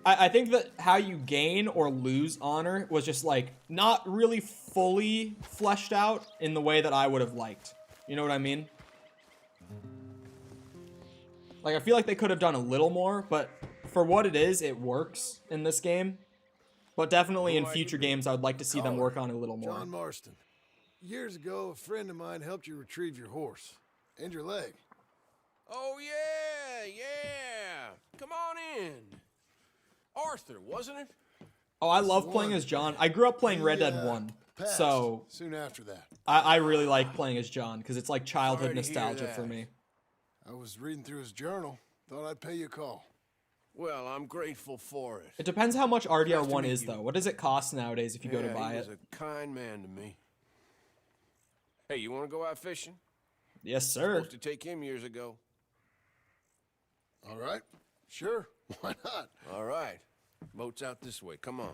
I think that how you gain or lose honor was just, like, not really fully fleshed out in the way that I would have liked. You know what I mean? Like, I feel like they could have done a little more, but for what it is, it works in this game. But definitely in future games, I would like to see them work on it a little more.
John Marston. Years ago, a friend of mine helped you retrieve your horse and your leg.
Oh, yeah. Come on in. Arthur, wasn't it?
Oh, I love playing as John. I grew up playing Red Dead 1, so
soon after that.
I really like playing as John, because it's like childhood nostalgia for me.
I was reading through his journal. Thought I'd pay you a call.
Well, I'm grateful for it.
It depends how much RDR1 is, though. What does it cost nowadays if you go to buy it?
He was a kind man to me. Hey, you want to go out fishing?
Yes, sir.
Supposed to take him years ago.
All right. Sure. Why not?
All right. Boat's out this way. Come on.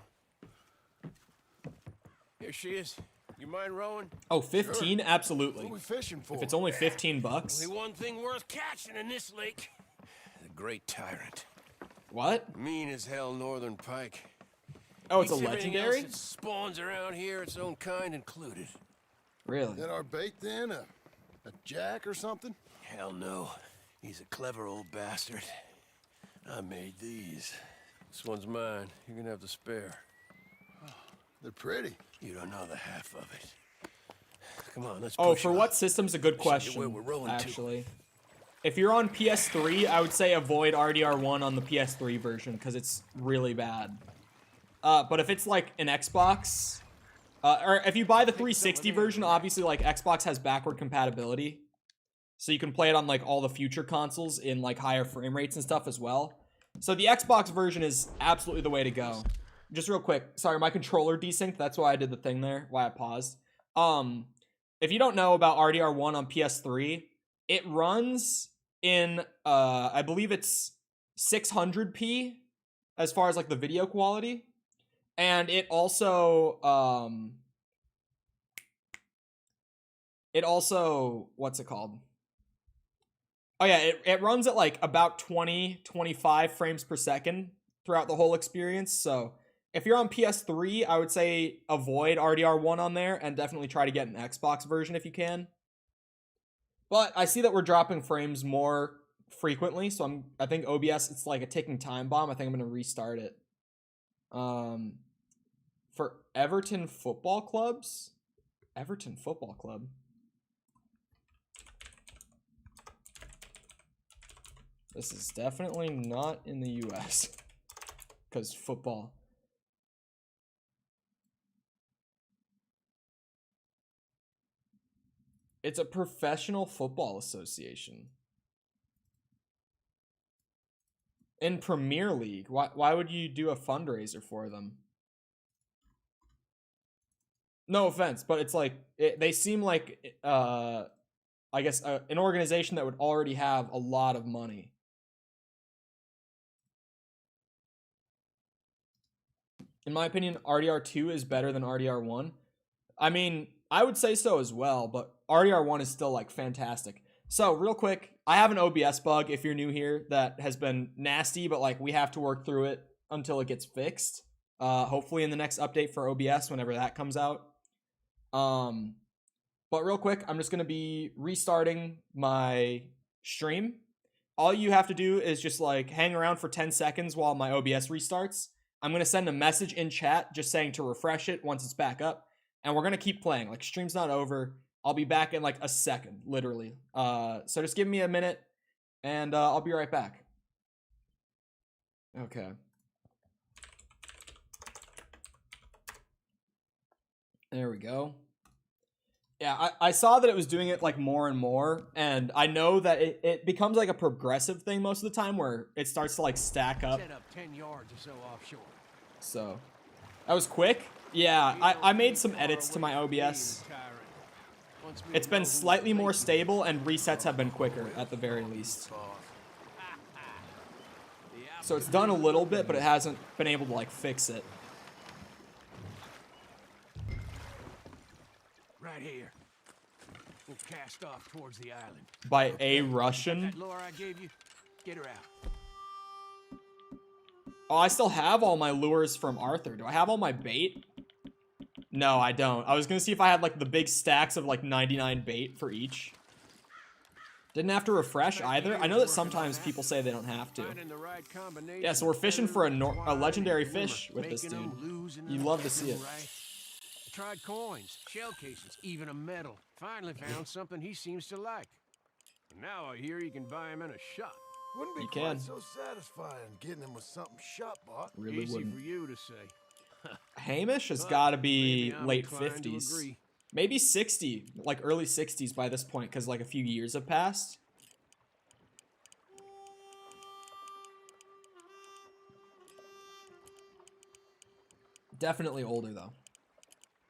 Here she is. You mind rowing?
Oh, 15? Sure. Absolutely.
What are we fishing for?
If it's only 15 bucks.
Only one thing worth catching in this lake. The great tyrant.
What?
Mean as hell northern pike.
Oh, it's a legendary?
Else that spawns around here, its own kind included.
Really?
Is that our bait then? A jack or something?
Hell no. He's a clever old bastard. I made these. This one's mine. You're gonna have the spare.
Oh, they're pretty.
You don't know the half of it. Come on, let's
Oh,
push
for what system's a good question, actually. If you're on PS3, I would say avoid RDR1 on the PS3 version, because it's really bad. But if it's like an Xbox, or if you buy the 360 version, obviously like Xbox has backward compatibility. So you can play it on like all the future consoles in like higher frame rates and stuff as well. So the Xbox version is absolutely the way to go. Just real quick, sorry, my controller desynced. That's why I did the thing there, why I paused. If you don't know about RDR1 on PS3, it runs in, I believe it's 600p as far as like the video quality. And it also, what's it called? Oh yeah, it runs at like about 20, 25 frames per second throughout the whole experience. So if you're on PS3, I would say avoid RDR1 on there and definitely try to get an Xbox version if you can. But I see that we're dropping frames more frequently, so I think OBS, it's like a ticking time bomb. I think I'm going to restart it. For Everton Football Clubs? Everton Football Club. This is definitely not in the US. Because football. It's a professional football association. In Premier League. Why would you do a fundraiser for them? No offense, but it's like, they seem like, I guess, an organization that would already have a lot of money. In my opinion, RDR2 is better than RDR1. I mean, I would say so as well, but RDR1 is still, like, fantastic. So, real quick, I have an OBS bug, if you're new here, that has been nasty, but, like, we have to work through it until it gets fixed. Hopefully in the next update for OBS, whenever that comes out. But real quick, I'm just going to be restarting my stream. All you have to do is just, like, hang around for 10 seconds while my OBS restarts. I'm going to send a message in chat just saying to refresh it once it's back up. And we're going to keep playing. Like, stream's not over. I'll be back in, like, a second, literally. So just give me a minute, and I'll be right back. Okay. There we go. Yeah, I saw that it was doing it, like, more and more, and I know that it becomes, like, a progressive thing most of the time where it starts to, like, stack up.
Set up 10 yards or so offshore.
So, that was quick. Yeah, I made some edits to my OBS. It's been slightly more stable, and resets have been quicker, at the very least. So it's done a little bit, but it hasn't been able to, like, fix it.
Right here. We'll cast off towards the island.
By a Russian?
That lure I gave you, get her out.
Oh, I still have all my lures from Arthur. Do I have all my bait? No, I don't. I was gonna see if I had, like, the big stacks of, like, 99 bait for each. Didn't have to refresh either. I know that sometimes people say they don't have to. Yeah, so we're fishing for a legendary fish with this dude. You love to see it.
I tried coins, shell cases, even a medal. Finally found something he seems to like. And now I hear you can buy him in a shop.
Wouldn't be
You
quite
can.
so satisfying getting him with something shop bought.
Really
Easy
wouldn't.
for you to say.
Hamish has got to be
Maybe I'm
late
inclined to
50s.
agree.
Maybe 60, like early 60s by this point, because like a few years have passed. Definitely older though.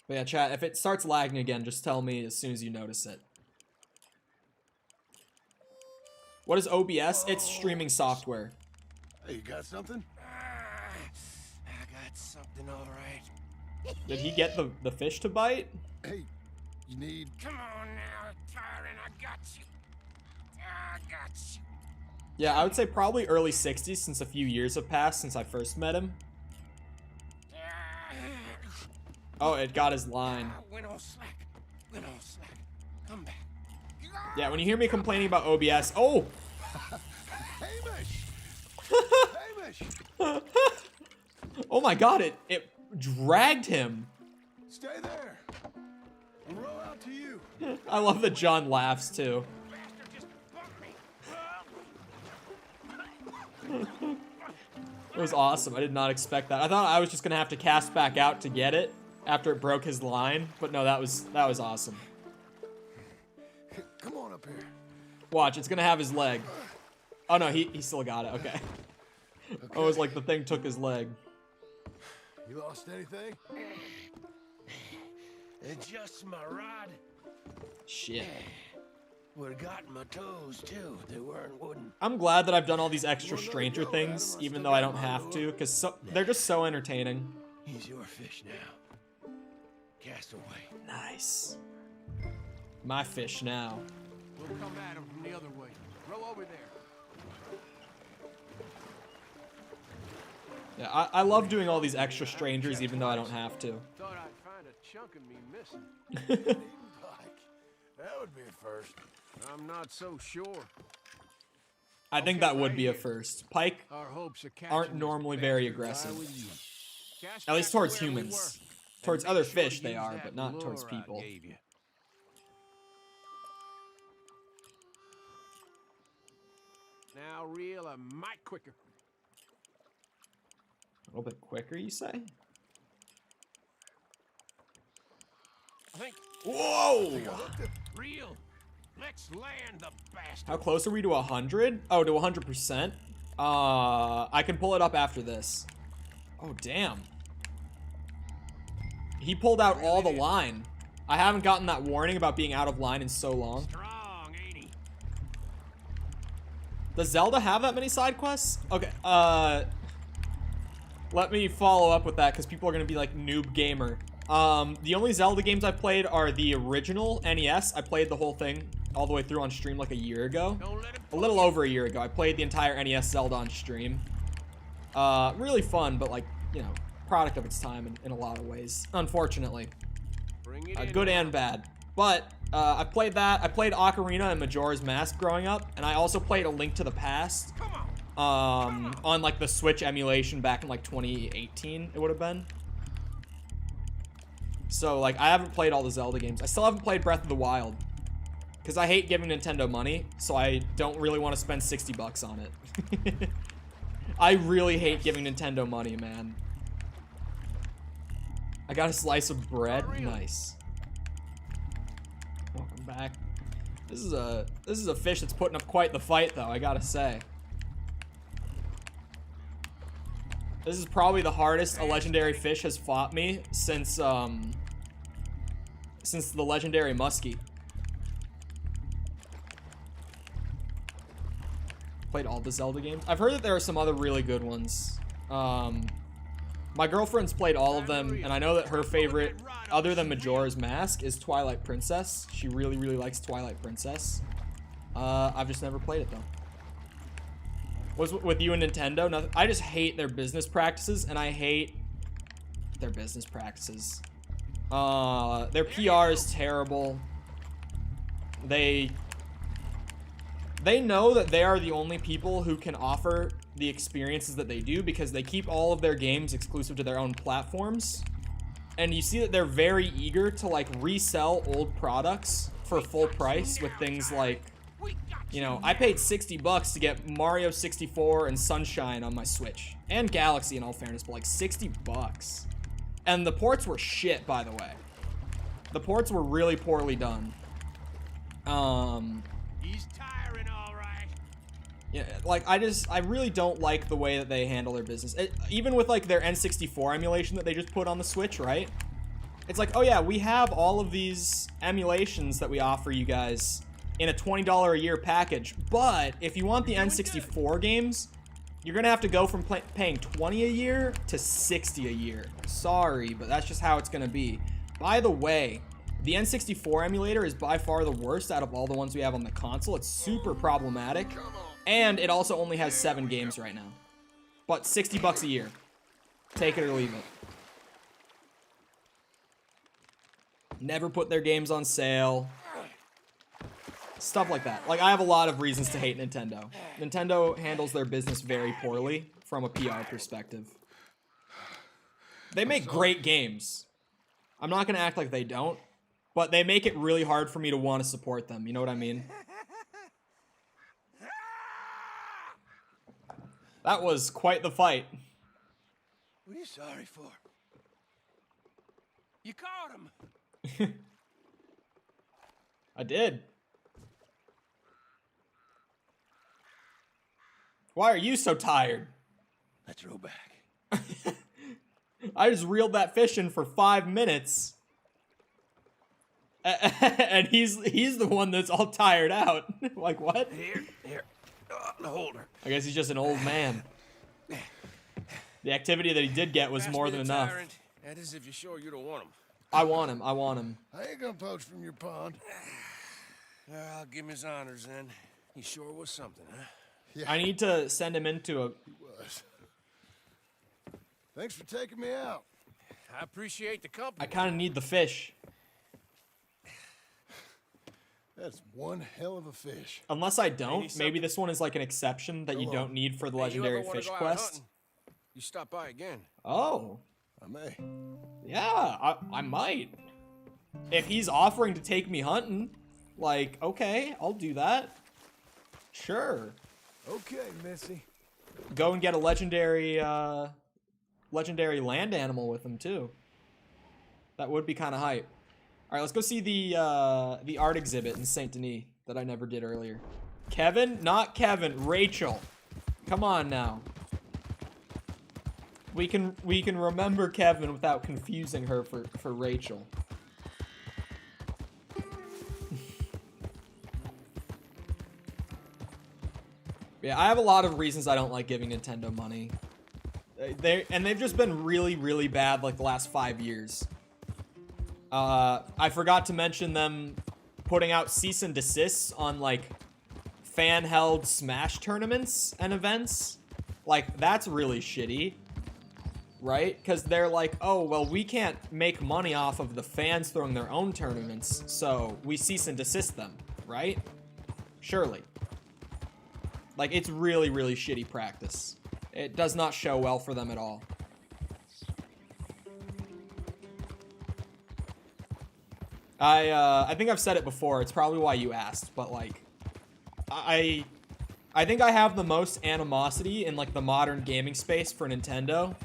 But yeah, chat, if it starts lagging again, just tell me as soon as you notice it. What is OBS? It's streaming software.
Hey, you got something?
I got something all right.
Did he get the fish to bite?
Hey, you need...
Come on now, Tyron, I got you. I got you.
Yeah, I would say probably early 60s since a few years have passed since I first met him. Oh, it got his line.
Went all slack. Went all slack. Come back.
Yeah, when you hear me complaining about OBS, oh!
Hamish! Hamish!
Oh my god, it dragged him.
Stay there. We'll row out to you.
I love that John laughs too.
Bastard just bumped me.
It was awesome. I did not expect that. I thought I was just gonna have to cast back out to get it after it broke his line, but no, that was awesome.
Come on up here.
Watch, it's gonna have his leg. Oh no, he still got it. Okay. Oh, it was like the thing took his leg.
You lost anything?
Just my rod.
Shit.
Would've gotten my toes too. They weren't wooden.
I'm glad that I've done all these extra Stranger Things, even though I don't have to, because they're just so entertaining.
He's your fish now. Cast away.
Nice. My fish now.
We'll come at him from the other way. Row over there.
Yeah, I love doing all these extra strangers even though I don't have to.
Thought I'd find a chunk of me missing.
That would be a first.
I'm not so sure.
I think that would be a first. Pike
Our hopes of catching
aren't
this
normally very
bastard lie
aggressive.
with you. Cash
At least
back
towards
where we
humans.
were,
Towards
and
other
make sure
fish
to
they
use
are,
that
but not towards
lure I
people.
gave you. Now reel a mite quicker.
A little bit quicker, you say?
I think.
Whoa!
Reel. Let's land the bastard.
How close are we to 100? Oh, to 100%. I can pull it up after this. Oh, damn. He pulled out all the line. I haven't gotten that warning about being out of line in so long.
Strong, ain't he?
Does Zelda have that many side quests? Okay, let me follow up with that because people are going to be like, noob gamer. The only Zelda games I played are the original NES. I played the whole thing all the way through on stream like a year ago. A little over a year ago. I played the entire NES Zelda on stream. Really fun, but like, you know, product of its time in a lot of ways, unfortunately. Good and bad. But I played that. I played Ocarina and Majora's Mask growing up, and I also played A Link to the Past on like the Switch emulation back in like 2018, it would have been. So like I haven't played all the Zelda games. I still haven't played Breath of the Wild because I hate giving Nintendo money, so I don't really want to spend 60 bucks on it. I really hate giving Nintendo money, man. I got a slice of bread. Nice. Welcome back. This is a fish that's putting up quite the fight, though, I gotta say. This is probably the hardest a legendary fish has fought me since the legendary muskie. Played all the Zelda games. I've heard that there are some other really good ones. My girlfriend's played all of them, and I know that her favorite, other than Majora's Mask, is Twilight Princess. She really, really likes Twilight Princess. I've just never played it, though. What's with you and Nintendo? Nothing. I just hate their business practices, and I hate their business practices. Their PR is terrible. They know that they are the only people who can offer the experiences that they do because they keep all of their games exclusive to their own platforms. And you see that they're very eager to like resell old products for full price with things like, you know, I paid 60 bucks to get Mario 64 and Sunshine on my Switch. And Galaxy in all fairness, but like 60 bucks. And the ports were shit, by the way. The ports were really poorly done.
He's tiring, all right.
Yeah, like, I really don't like the way that they handle their business. Even with, like, their N64 emulation that they just put on the Switch, right? It's like, oh yeah, we have all of these emulations that we offer you guys in a $20 a year package, but if you want the N64 games, you're gonna have to go from paying $20 a year to $60 a year. Sorry, but that's just how it's gonna be. By the way, the N64 emulator is by far the worst out of all the ones we have on the console. It's super problematic, and it also only has 7 games right now. But 60 bucks a year. Take it or leave it. Never put their games on sale. Stuff like that. Like, I have a lot of reasons to hate Nintendo. Nintendo handles their business very poorly from a PR perspective. They make great games. I'm not gonna act like they don't, but they make it really hard for me to want to support them. You know what I mean? That was quite the fight.
What are you sorry for? You caught him.
I did. Why are you so tired?
Let's row back.
I just reeled that fish in for 5 minutes. And he's the one that's all tired out. Like, what?
Here. The holder.
I guess he's just an old man. The activity that he did get was more than enough.
That is if you're sure you don't want him.
I want him. I want him.
I ain't gonna poach from your pond.
I'll give him his honors then. He sure was something, huh?
Yeah,
I need to send him into a...
he was. Thanks for taking me out.
I appreciate the company.
I kind of need the fish.
That's one hell of a fish.
Unless I don't, maybe this one is like an exception that you don't need for the legendary fish quest.
You stop by again.
Oh.
I may.
Yeah, I might. If he's offering to take me hunting, like, okay, I'll do that. Sure.
Okay, Missy.
Go and get a legendary land animal with him too. That would be kind of hype. All right, let's go see the art exhibit in Saint Denis that I never did earlier. Kevin, not Kevin, Rachel. Come on now. We can remember Kevin without confusing her for Rachel. Yeah, I have a lot of reasons I don't like giving Nintendo money. They've just been really, really bad like the last 5 years. I forgot to mention them putting out cease and desists on like fan-held Smash tournaments and events. Like, that's really shitty. Right? Because they're like, oh, well, we can't make money off of the fans throwing their own tournaments, so we cease and desist them, right? Surely. Like, it's really, really shitty practice. It does not show well for them at all. I think I've said it before. It's probably why you asked, but like, I think I have the most animosity in like the modern gaming space for Nintendo.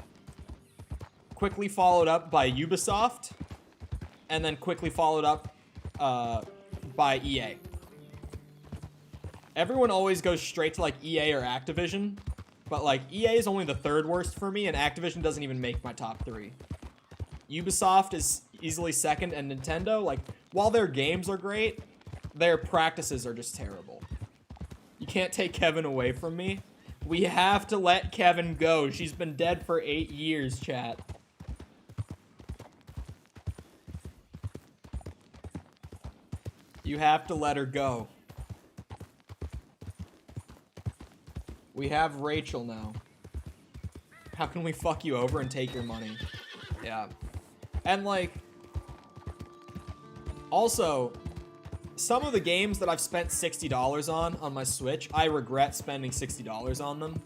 Quickly followed up by Ubisoft, and then quickly followed up by EA. Everyone always goes straight to like EA or Activision, but like EA is only the third worst for me, and Activision doesn't even make my top 3. Ubisoft is easily second, and Nintendo, like, while their games are great, their practices are just terrible. You can't take Kevin away from me. We have to let Kevin go. She's been dead for 8 years, chat. You have to let her go. We have Rachel now. How can we fuck you over and take your money? Yeah. And like, also, some of the games that I've spent $60 on my Switch, I regret spending $60 on them.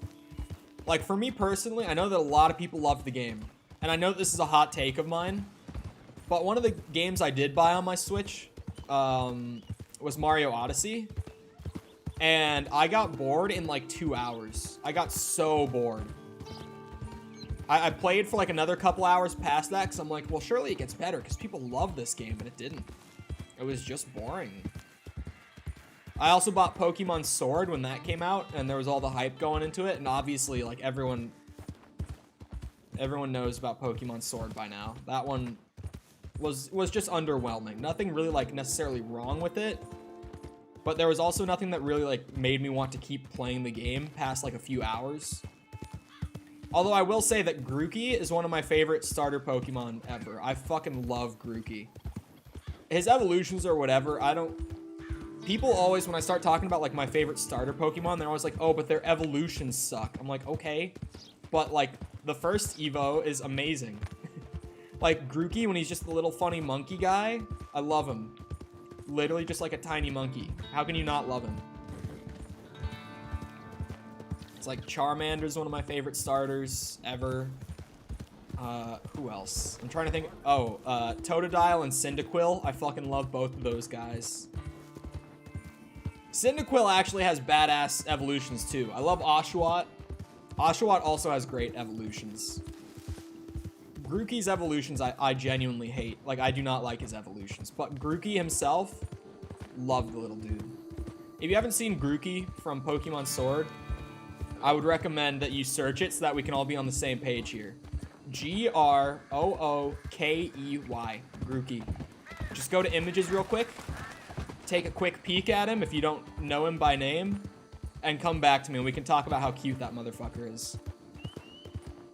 Like, for me personally, I know that a lot of people love the game. And I know this is a hot take of mine. But one of the games I did buy on my Switch was Mario Odyssey. And I got bored in like 2 hours. I got so bored. I played for like another couple hours past that because I'm like, well, surely it gets better because people love this game, and it didn't. It was just boring. I also bought Pokemon Sword when that came out, and there was all the hype going into it, and obviously, like, everyone knows about Pokemon Sword by now. That one was just underwhelming. Nothing really, like, necessarily wrong with it, but there was also nothing that really, like, made me want to keep playing the game past, like, a few hours. Although I will say that Grookey is one of my favorite starter Pokemon ever. I fucking love Grookey. His evolutions or whatever, people always, when I start talking about, like, my favorite starter Pokemon, they're always like, oh, but their evolutions suck. I'm like, okay. But, like, the first Evo is amazing. Like, Grookey, when he's just the little funny monkey guy, I love him. Literally just like a tiny monkey. How can you not love him? It's like Charmander's one of my favorite starters ever. Who else? I'm trying to think. Oh, Totodile and Cyndaquil. I fucking love both of those guys. Cyndaquil actually has badass evolutions too. I love Oshawott. Oshawott also has great evolutions. Grookey's evolutions I genuinely hate. Like, I do not like his evolutions. But Grookey himself, love the little dude. If you haven't seen Grookey from Pokemon Sword, I would recommend that you search it so that we can all be on the same page here. Grookey. Grookey. Just go to images real quick. Take a quick peek at him if you don't know him by name. And come back to me and we can talk about how cute that motherfucker is.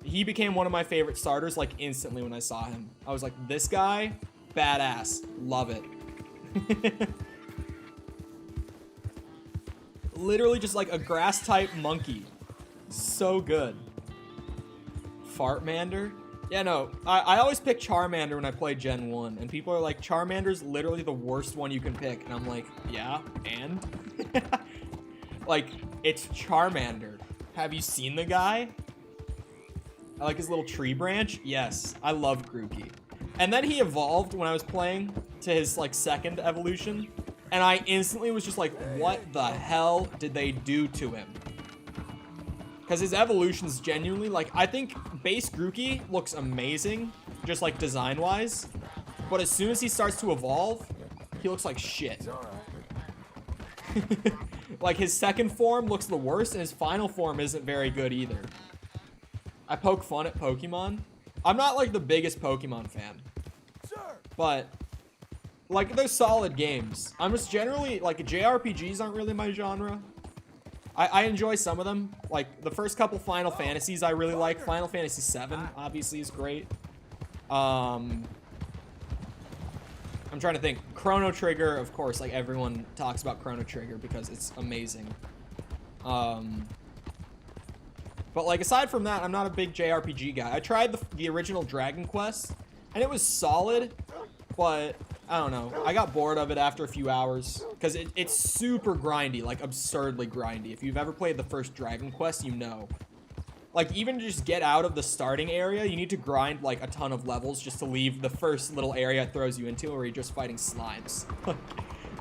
He became one of my favorite starters, like, instantly when I saw him. I was like, this guy, badass. Love it. Literally just like a grass-type monkey. So good. Fartmander? Yeah, no. I always pick Charmander when I play Gen 1. And people are like, Charmander's literally the worst one you can pick. And I'm like, yeah, and? Like, it's Charmander. Have you seen the guy? I like his little tree branch. Yes, I love Grookey. And then he evolved when I was playing to his, like, second evolution. And I instantly was just like, what the hell did they do to him? Because his evolution's genuinely, like, I think base Grookey looks amazing, just, like, design-wise. But as soon as he starts to evolve, he looks like shit. Like, his second form looks the worst, and his final form isn't very good either. I poke fun at Pokemon. I'm not, like, the biggest Pokemon fan. But, like, they're solid games. I'm just generally, like, JRPGs aren't really my genre. I enjoy some of them. Like, the first couple Final Fantasies I really like. Final Fantasy VII, obviously, is great. I'm trying to think. Chrono Trigger, of course, like, everyone talks about Chrono Trigger because it's amazing. But, like, aside from that, I'm not a big JRPG guy. I tried the original Dragon Quest, and it was solid, but I don't know. I got bored of it after a few hours because it's super grindy, like absurdly grindy. If you've ever played the first Dragon Quest, you know. Like, even to just get out of the starting area, you need to grind, like, a ton of levels just to leave the first little area it throws you into where you're just fighting slimes.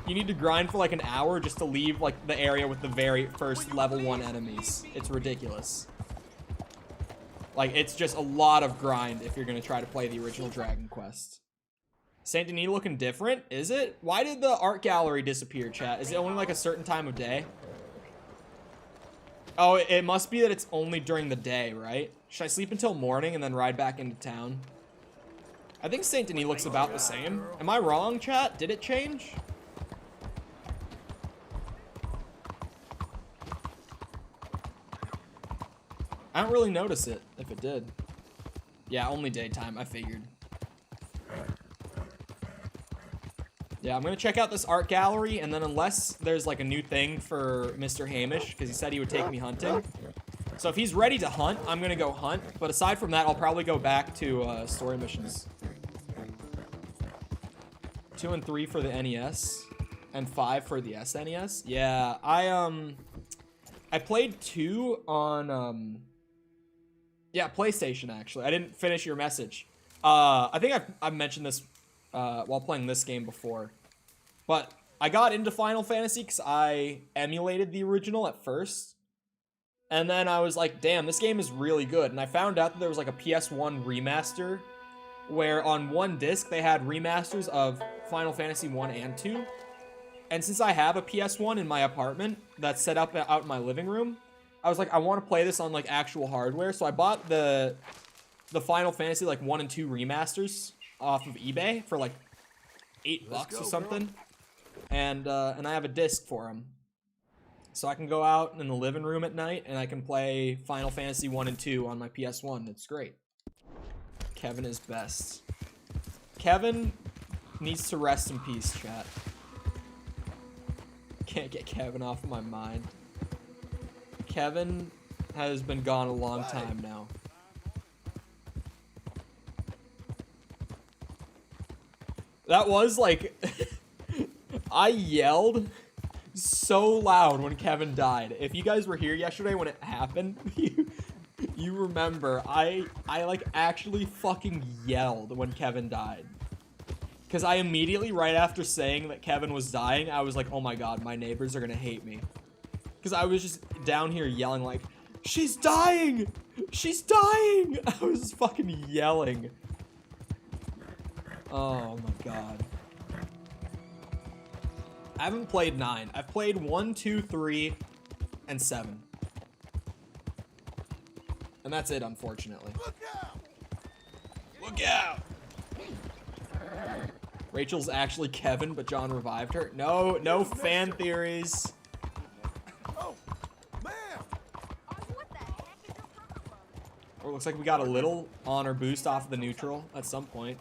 You need to grind for, like, an hour just to leave, like, the area with the very first level 1 enemies. It's ridiculous. Like, it's just a lot of grind if you're going to try to play the original Dragon Quest. Saint Denis looking different? Is it? Why did the art gallery disappear, chat? Is it only, like, a certain time of day? Oh, it must be that it's only during the day, right? Should I sleep until morning and then ride back into town? I think Saint Denis looks about the same. Am I wrong, chat? Did it change? I don't really notice it, if it did. Yeah, only daytime, I figured. Yeah, I'm gonna check out this art gallery, and then unless there's, like, a new thing for Mr. Hamish, because he said he would take me hunting. So if he's ready to hunt, I'm gonna go hunt. But aside from that, I'll probably go back to story missions. 2 and 3 for the NES, and 5 for the SNES. Yeah, I played 2 on, yeah, PlayStation, actually. I didn't finish your message. I think I've mentioned this while playing this game before. But I got into Final Fantasy because I emulated the original at first. And then I was like, damn, this game is really good. And I found out that there was like a PS1 remaster where on one disc they had remasters of Final Fantasy 1 and 2. And since I have a PS1 in my apartment that's set up out in my living room, I was like, I want to play this on like actual hardware. So I bought the Final Fantasy like 1 and 2 remasters off of eBay for like $8 or something. And I have a disc for them. So I can go out in the living room at night and I can play Final Fantasy 1 and 2 on my PS1. It's great. Kevin is best. Kevin needs to rest in peace, chat. Can't get Kevin off of my mind. Kevin has been gone a long time now. That was like... I yelled so loud when Kevin died. If you guys were here yesterday when it happened, you remember I like actually fucking yelled when Kevin died. Because I immediately, right after saying that Kevin was dying, I was like, oh my god, my neighbors are gonna hate me. Because I was just down here yelling like, she's dying! She's dying! I was just fucking yelling. Oh my god. I haven't played 9. I've played 1, 2, 3, and 7. And that's it, unfortunately.
Look out!
Look out! Rachel's actually Kevin, but John revived her. No, no fan theories.
Oh, man!
Oh, it looks like we got a little honor boost off of the neutral at some point.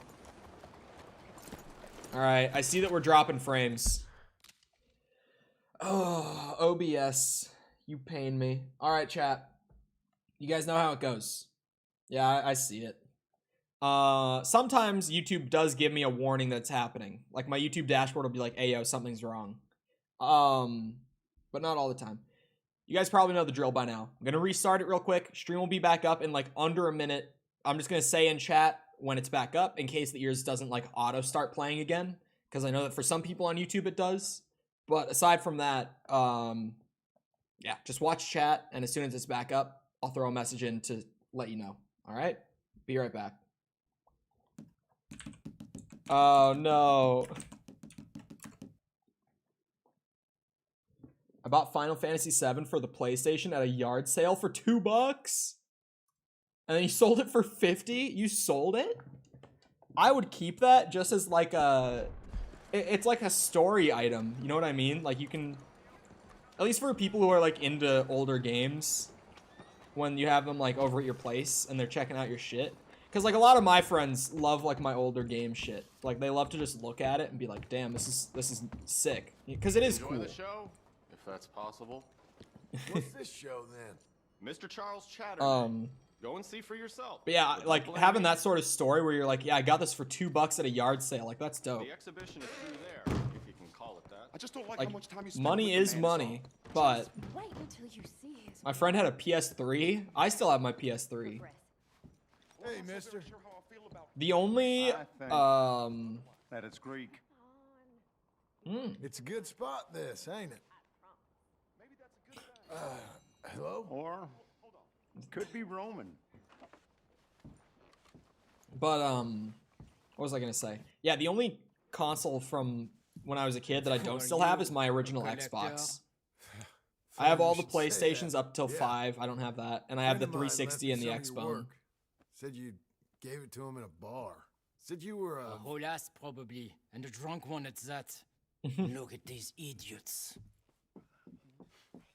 Alright, I see that we're dropping frames. Oh, OBS. You pain me. Alright, chat. You guys know how it goes. Yeah, I see it. Sometimes YouTube does give me a warning that's happening. Like my YouTube dashboard will be like, "Hey, yo, something's wrong." But not all the time. You guys probably know the drill by now. I'm gonna restart it real quick. Stream will be back up in like under a minute. I'm just gonna say in chat when it's back up in case the ears doesn't like auto start playing again, because I know that for some people on YouTube it does. But aside from that, yeah, just watch chat, and as soon as it's back up, I'll throw a message in to let you know. All right? Be right back. Oh, no. I bought Final Fantasy VII for the PlayStation at a yard sale for $2. And then you sold it for $50? You sold it? I would keep that just as like a... It's like a story item. You know what I mean? Like you can... At least for people who are like into older games, when you have them like over at your place and they're checking out your shit. Because like a lot of my friends love like my older game shit. Like they love to just look at it and be like, damn, this is sick. Because it is cool.
Enjoy the show, if that's possible.
What's this show then?
Mr. Charles Chatter. Go and see for yourself.
But yeah, like having that sort of story where you're like, yeah, I got this for $2 at a yard sale. Like that's dope.
The exhibition is through there, if you can call it that.
I just don't like
Like
how much time you spend
money
with
is
the man,
money, but
Wait until you see his
my friend had a PS3. I still have my PS3.
Hey, mister.
The only
that it's Greek.
It's a good spot, this, ain't it? Hello?
Or could be Roman.
But what was I gonna say? Yeah, the only console from when I was a kid that I don't still have is my original Xbox. I have all the PlayStations up till 5. I don't have that, and I have the 360 and the Xbone.
Said you gave it to him in a bar. Said you were
A whole ass, probably, and a drunk one at that. Look at these idiots.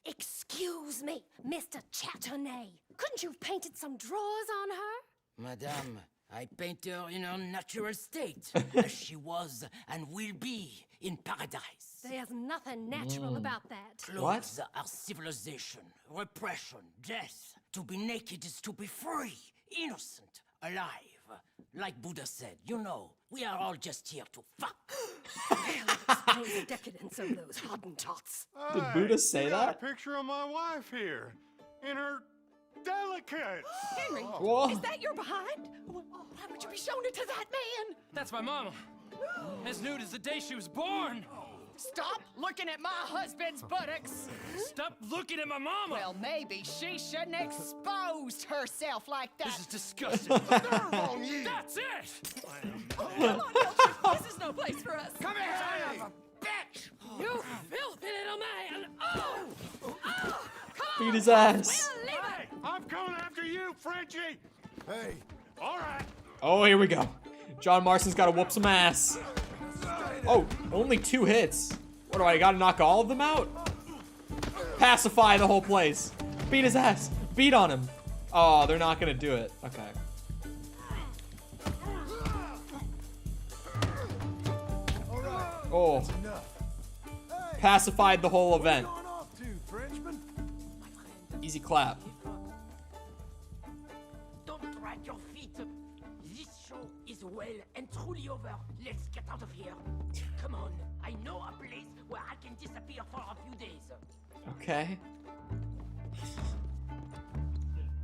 Excuse me, Mr. Chatternet. Couldn't you have painted some drawers on her?
Madame, I paint her in her natural state, as she was and will be in paradise.
There's nothing natural about that.
Clothes are civilization, repression, death. To be naked is to be free, innocent, alive. Like Buddha said, you know, we are all just here to fuck.
Explains the decadence of those Hottentots.
Did Buddha say
you got
that?
a picture of my wife here, in her delicates.
Henry,
Whoa.
is that your behind? Why would you be showing it to that man?
That's my mama. As nude as the day she was born.
Stop looking at my husband's buttocks.
Stop looking at my mama.
Well, maybe she shouldn't have exposed herself like that.
This is disgusting. That's it.
Come on, Belcher. This is no place for us.
Come here, son of a bitch.
You filthy little man. Oh!
Oh!
Beat his ass.
Hey, I'm coming after you, Frenchie.
Hey.
All right.
Oh, here we go. John Marston's got to whoop some ass. Oh, only 2 hits. What do I gotta knock all of them out? Pacify the whole place. Beat his ass. Beat on him. Oh, they're not gonna do it. Okay. Oh. Pacified the whole event. Easy clap.
Don't drag your feet. This show is well and truly over. Let's get out of here. Come on. I know a place where I can disappear for a few days.
Okay.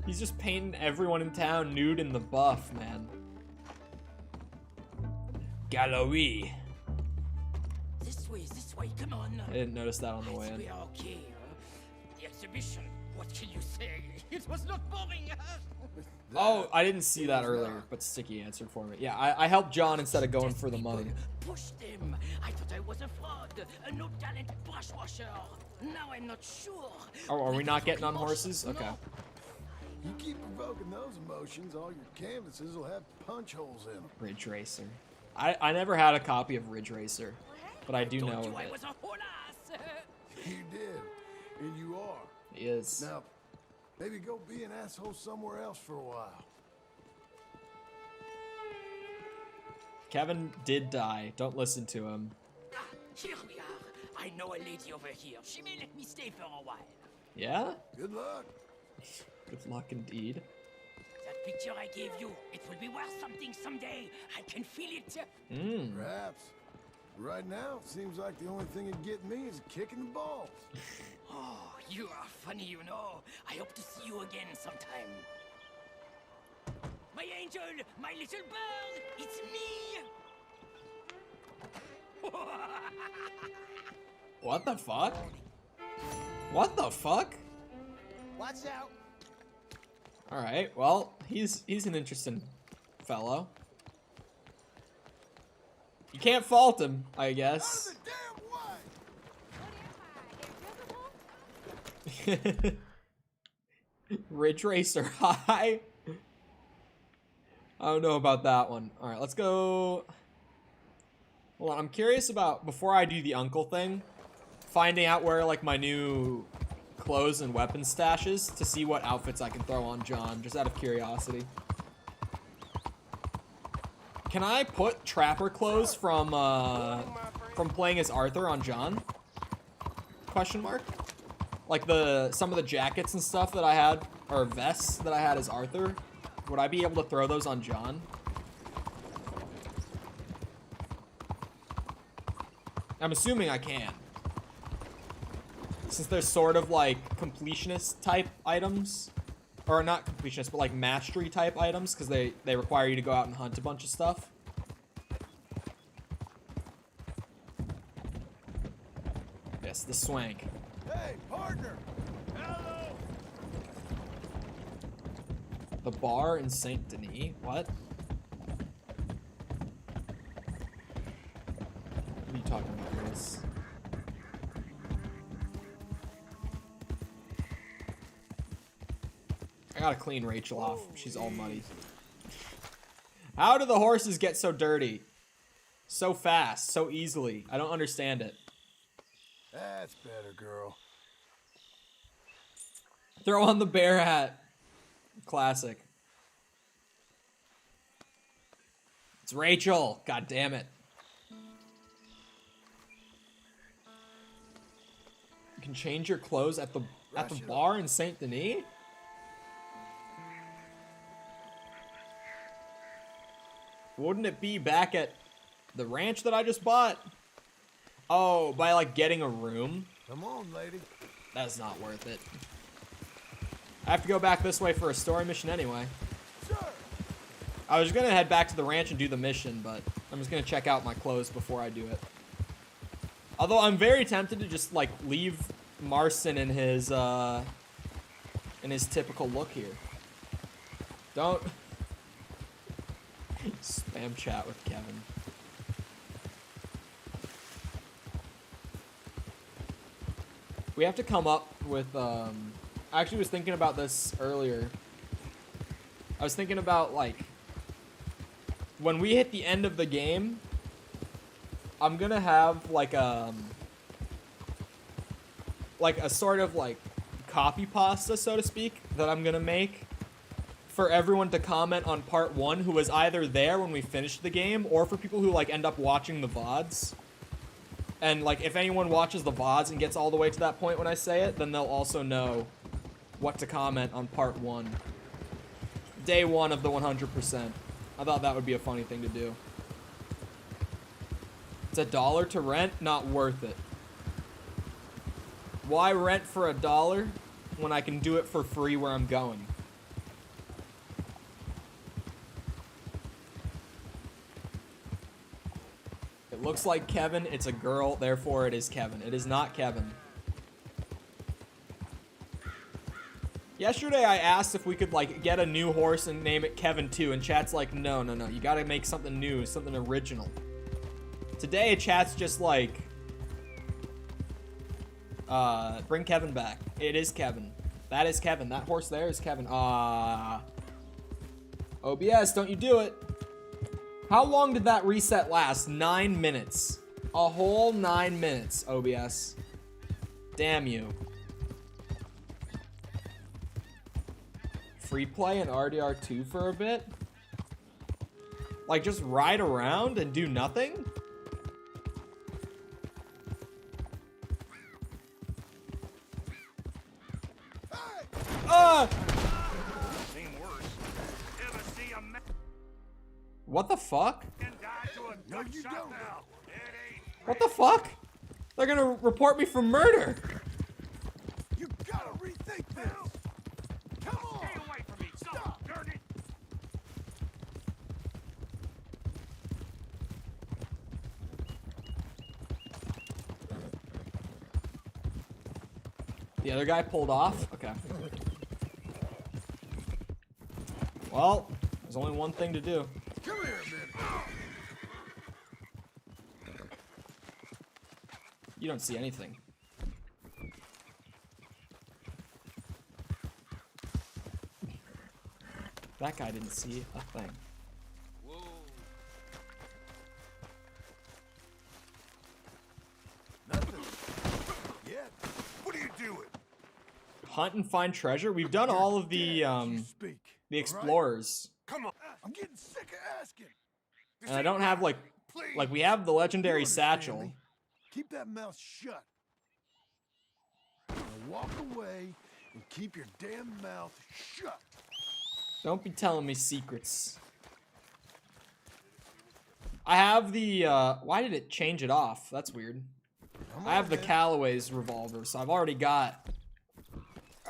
He's just painting everyone in town nude in the buff, man. Gallery.
This way, come on.
I didn't notice that on the way in.
We are okay. The exhibition, what can you say? It was not boring.
Oh, I didn't see that earlier, but Sticky answered for me. Yeah, I helped John instead of going for the money.
Push them. I thought I was a fraud, a no-talent brush washer. Now I'm not sure.
Oh, are we not getting on horses? Okay.
You keep provoking those emotions, all your canvases will have punch holes in them.
Ridge Racer. I never had a copy of Ridge Racer, but I do know of
I
it.
was a whole ass.
You did, and you are.
He is.
Now, maybe go be an asshole somewhere else for a while.
Kevin did die. Don't listen to him.
Here we are. I know a lady over here. She may let me stay for a while.
Yeah?
Good luck.
Good luck indeed.
That
picture I gave you, it will be worth something someday. I can feel it.
Perhaps. Right now, seems like the only thing that'd get me is kicking the balls.
Oh, you are funny, you know. I hope to see you again sometime. My angel, my little bird, it's me!
What the fuck? What the fuck?
Watch out.
All right. Well, he's an interesting fellow. You can't fault him, I guess. Ridge Racer High. I don't know about that one. All right, let's go. Hold on, I'm curious about, before I do the uncle thing, finding out where like my new clothes and weapon stash is to see what outfits I can throw on John, just out of curiosity. Can I put trapper clothes from playing as Arthur on John? Question mark. Like some of the jackets and stuff that I had, or vests that I had as Arthur, would I be able to throw those on John? I'm assuming I can. Since they're sort of like completionist type items. Or not completionist, but like mastery type items, because they require you to go out and hunt a bunch of stuff. Yes, the swank.
Hey, partner! Hello!
The bar in Saint Denis? What? What are you talking about, Liz? I gotta clean Rachel off. She's all muddy. How do the horses get so dirty? So fast, so easily. I don't understand it.
That's better, girl.
Throw on the bear hat. Classic. It's Rachel. God damn it. You can change your clothes at the bar in Saint Denis? Wouldn't it be back at the ranch that I just bought? Oh, by like getting a room?
Come on, lady.
That's not worth it. I have to go back this way for a story mission anyway.
Sure.
I was gonna head back to the ranch and do the mission, but I'm just gonna check out my clothes before I do it. Although I'm very tempted to just like leave Marston in his typical look here. Don't spam chat with Kevin. We have to come up with, I actually was thinking about this earlier. I was thinking about, like, when we hit the end of the game, I'm gonna have, like a sort of, like, copy pasta, so to speak, that I'm gonna make for everyone to comment on part 1 who was either there when we finished the game, or for people who, like, end up watching the VODs. And, like, if anyone watches the VODs and gets all the way to that point when I say it, then they'll also know what to comment on part 1. Day 1 of the 100%. I thought that would be a funny thing to do. It's $1 to rent? Not worth it. Why rent for $1 when I can do it for free where I'm going? It looks like Kevin. It's a girl, therefore it is Kevin. It is not Kevin. Yesterday I asked if we could like get a new horse and name it Kevin 2, and chat's like, no, you gotta make something new, something original. Today chat's just like, bring Kevin back. It is Kevin. That is Kevin. That horse there is Kevin. OBS, don't you do it. How long did that reset last? 9 minutes. A whole 9 minutes, OBS. Damn you. Free play in RDR 2 for a bit? Like, just ride around and do nothing? fuck?
No, you don't.
What the fuck? They're gonna report me for murder.
You gotta rethink this. Come on.
Stay away from me. Stop. Darn it.
The other guy pulled off? Okay. Well, there's only one thing to do.
Come here a minute.
You don't see anything. That guy didn't see a thing.
Whoa.
Nothing. Yet. What are you doing?
Hunt and find treasure? We've done all of the explorers.
Come on. I'm getting sick of asking.
And I don't have like we have the legendary
You understand
satchel.
me. Keep that mouth shut. Now walk away and keep your damn mouth shut.
Don't be telling me secrets. I have the why did it change it off? That's weird. I have the Callaway's revolver, so I've already got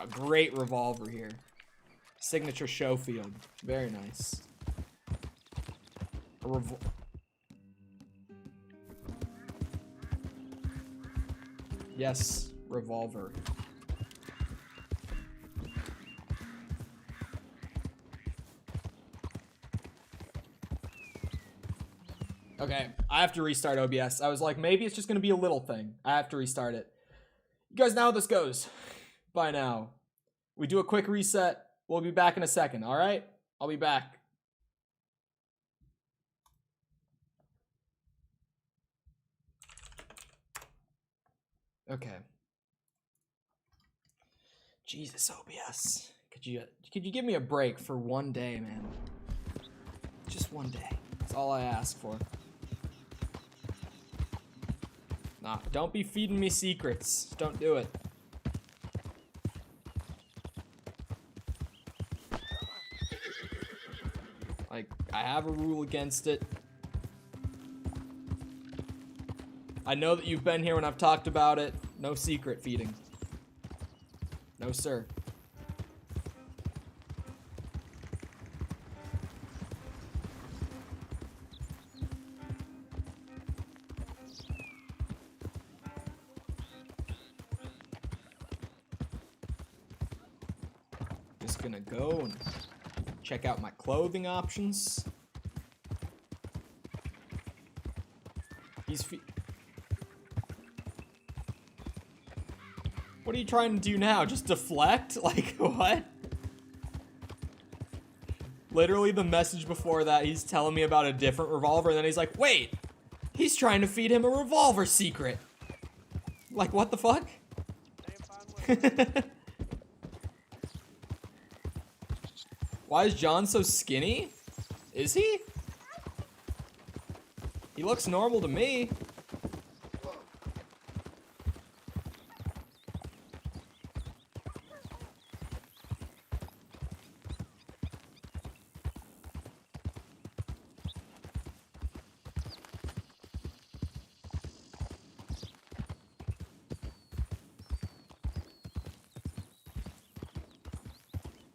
a great revolver here. Signature Schofield. Very nice. A yes, revolver. Okay, I have to restart OBS. I was like, maybe it's just gonna be a little thing. I have to restart it. You guys know how this goes by now. We do a quick reset. We'll be back in a second, alright? I'll be back. Okay. Jesus, OBS. Could you give me a break for one day, man? Just one day. That's all I ask for. Nah, don't be feeding me secrets. Don't do it. Like, I have a rule against it. I know that you've been here when I've talked about it. No secret feeding. No, sir. Just gonna go and check out my clothing options. What are you trying to do now? Just deflect? Like, what? Literally the message before that, he's telling me about a different revolver, and then he's like, wait! He's trying to feed him a revolver secret! Like, what the fuck? Why is John so skinny? Is he? He looks normal to me.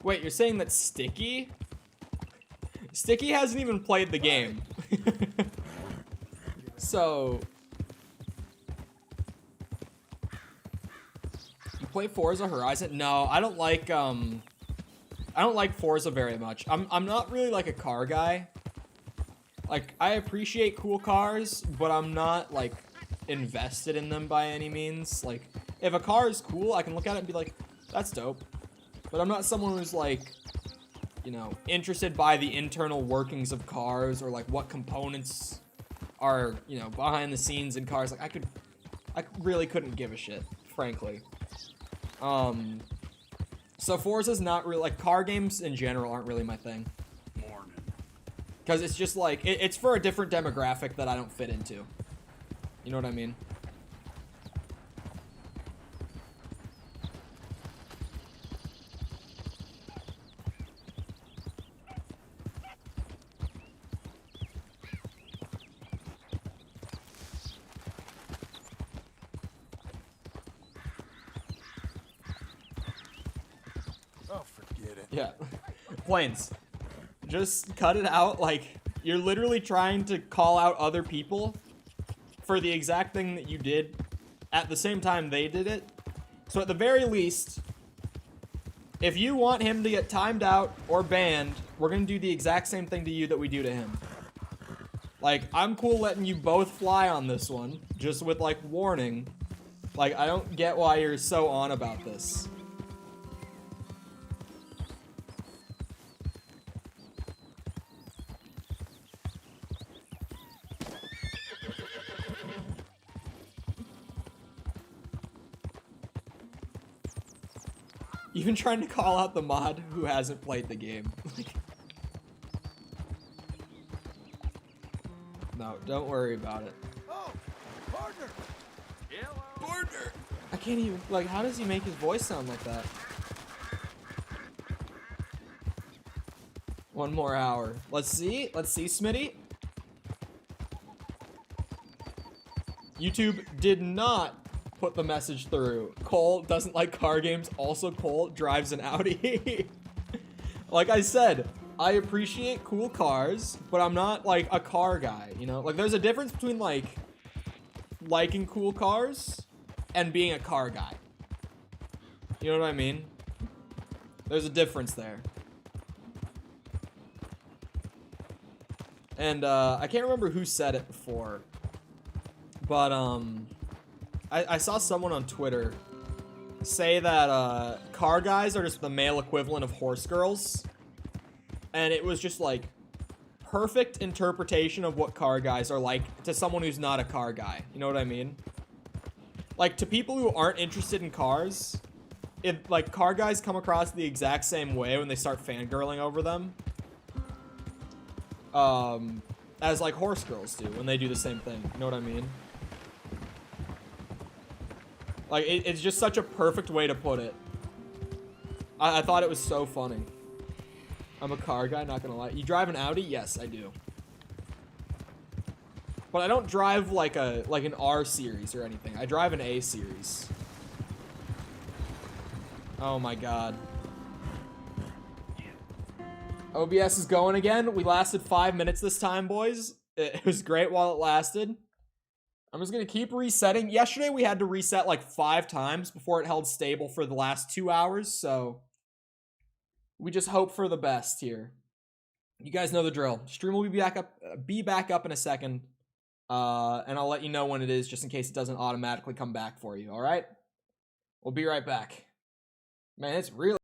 Wait, you're saying that Sticky hasn't even played the game. So, you play Forza Horizon? No, I don't like Forza very much. I'm not really like a car guy. Like, I appreciate cool cars, but I'm not like invested in them by any means. Like, if a car is cool, I can look at it and be like, that's dope. But I'm not someone who's like, you know, interested by the internal workings of cars or like what components are, you know, behind the scenes in cars. Like I really couldn't give a shit, frankly. So Forza's not really, like, car games in general aren't really my thing. Because it's just like, it's for a different demographic that I don't fit into. You know what I mean? Yeah. Planes. Just cut it out. Like, you're literally trying to call out other people for the exact thing that you did at the same time they did it. So at the very least, if you want him to get timed out or banned, we're gonna do the exact same thing to you that we do to him. Like, I'm cool letting you both fly on this one, just with, like, warning. Like, I don't get why you're so on about this. Even trying to call out the mod who hasn't played the game. No, don't worry about it.
Oh, partner!
Partner! I can't even, like, how does he make his voice sound like that? 1 more hour. Let's see, Smitty. YouTube did not put the message through. Cole doesn't like car games. Also, Cole drives an Audi. Like I said, I appreciate cool cars, but I'm not, like, a car guy, you know? Like, there's a difference between, like, liking cool cars and being a car guy. You know what I mean? There's a difference there. And, I can't remember who said it before, but, I saw someone on Twitter say that, car guys are just the male equivalent of horse girls. And it was just, like, perfect interpretation of what car guys are like to someone who's not a car guy. You know what I mean? Like, to people who aren't interested in cars, like, car guys come across the exact same way when they start fangirling over them. As, like, horse girls do when they do the same thing. You know what I mean? Like, it's just such a perfect way to put it. I thought it was so funny. I'm a car guy, not gonna lie. You drive an Audi? Yes, I do. But I don't drive like an R series or anything. I drive an A series. Oh my god. OBS is going again. We lasted 5 minutes this time, boys. It was great while it lasted. I'm just gonna keep resetting. Yesterday we had to reset like 5 times before it held stable for the last 2 hours, so we just hope for the best here. You guys know the drill. Stream will be back up in a second. And I'll let you know when it is, just in case it doesn't automatically come back for you, alright? We'll be right back. Man, it's really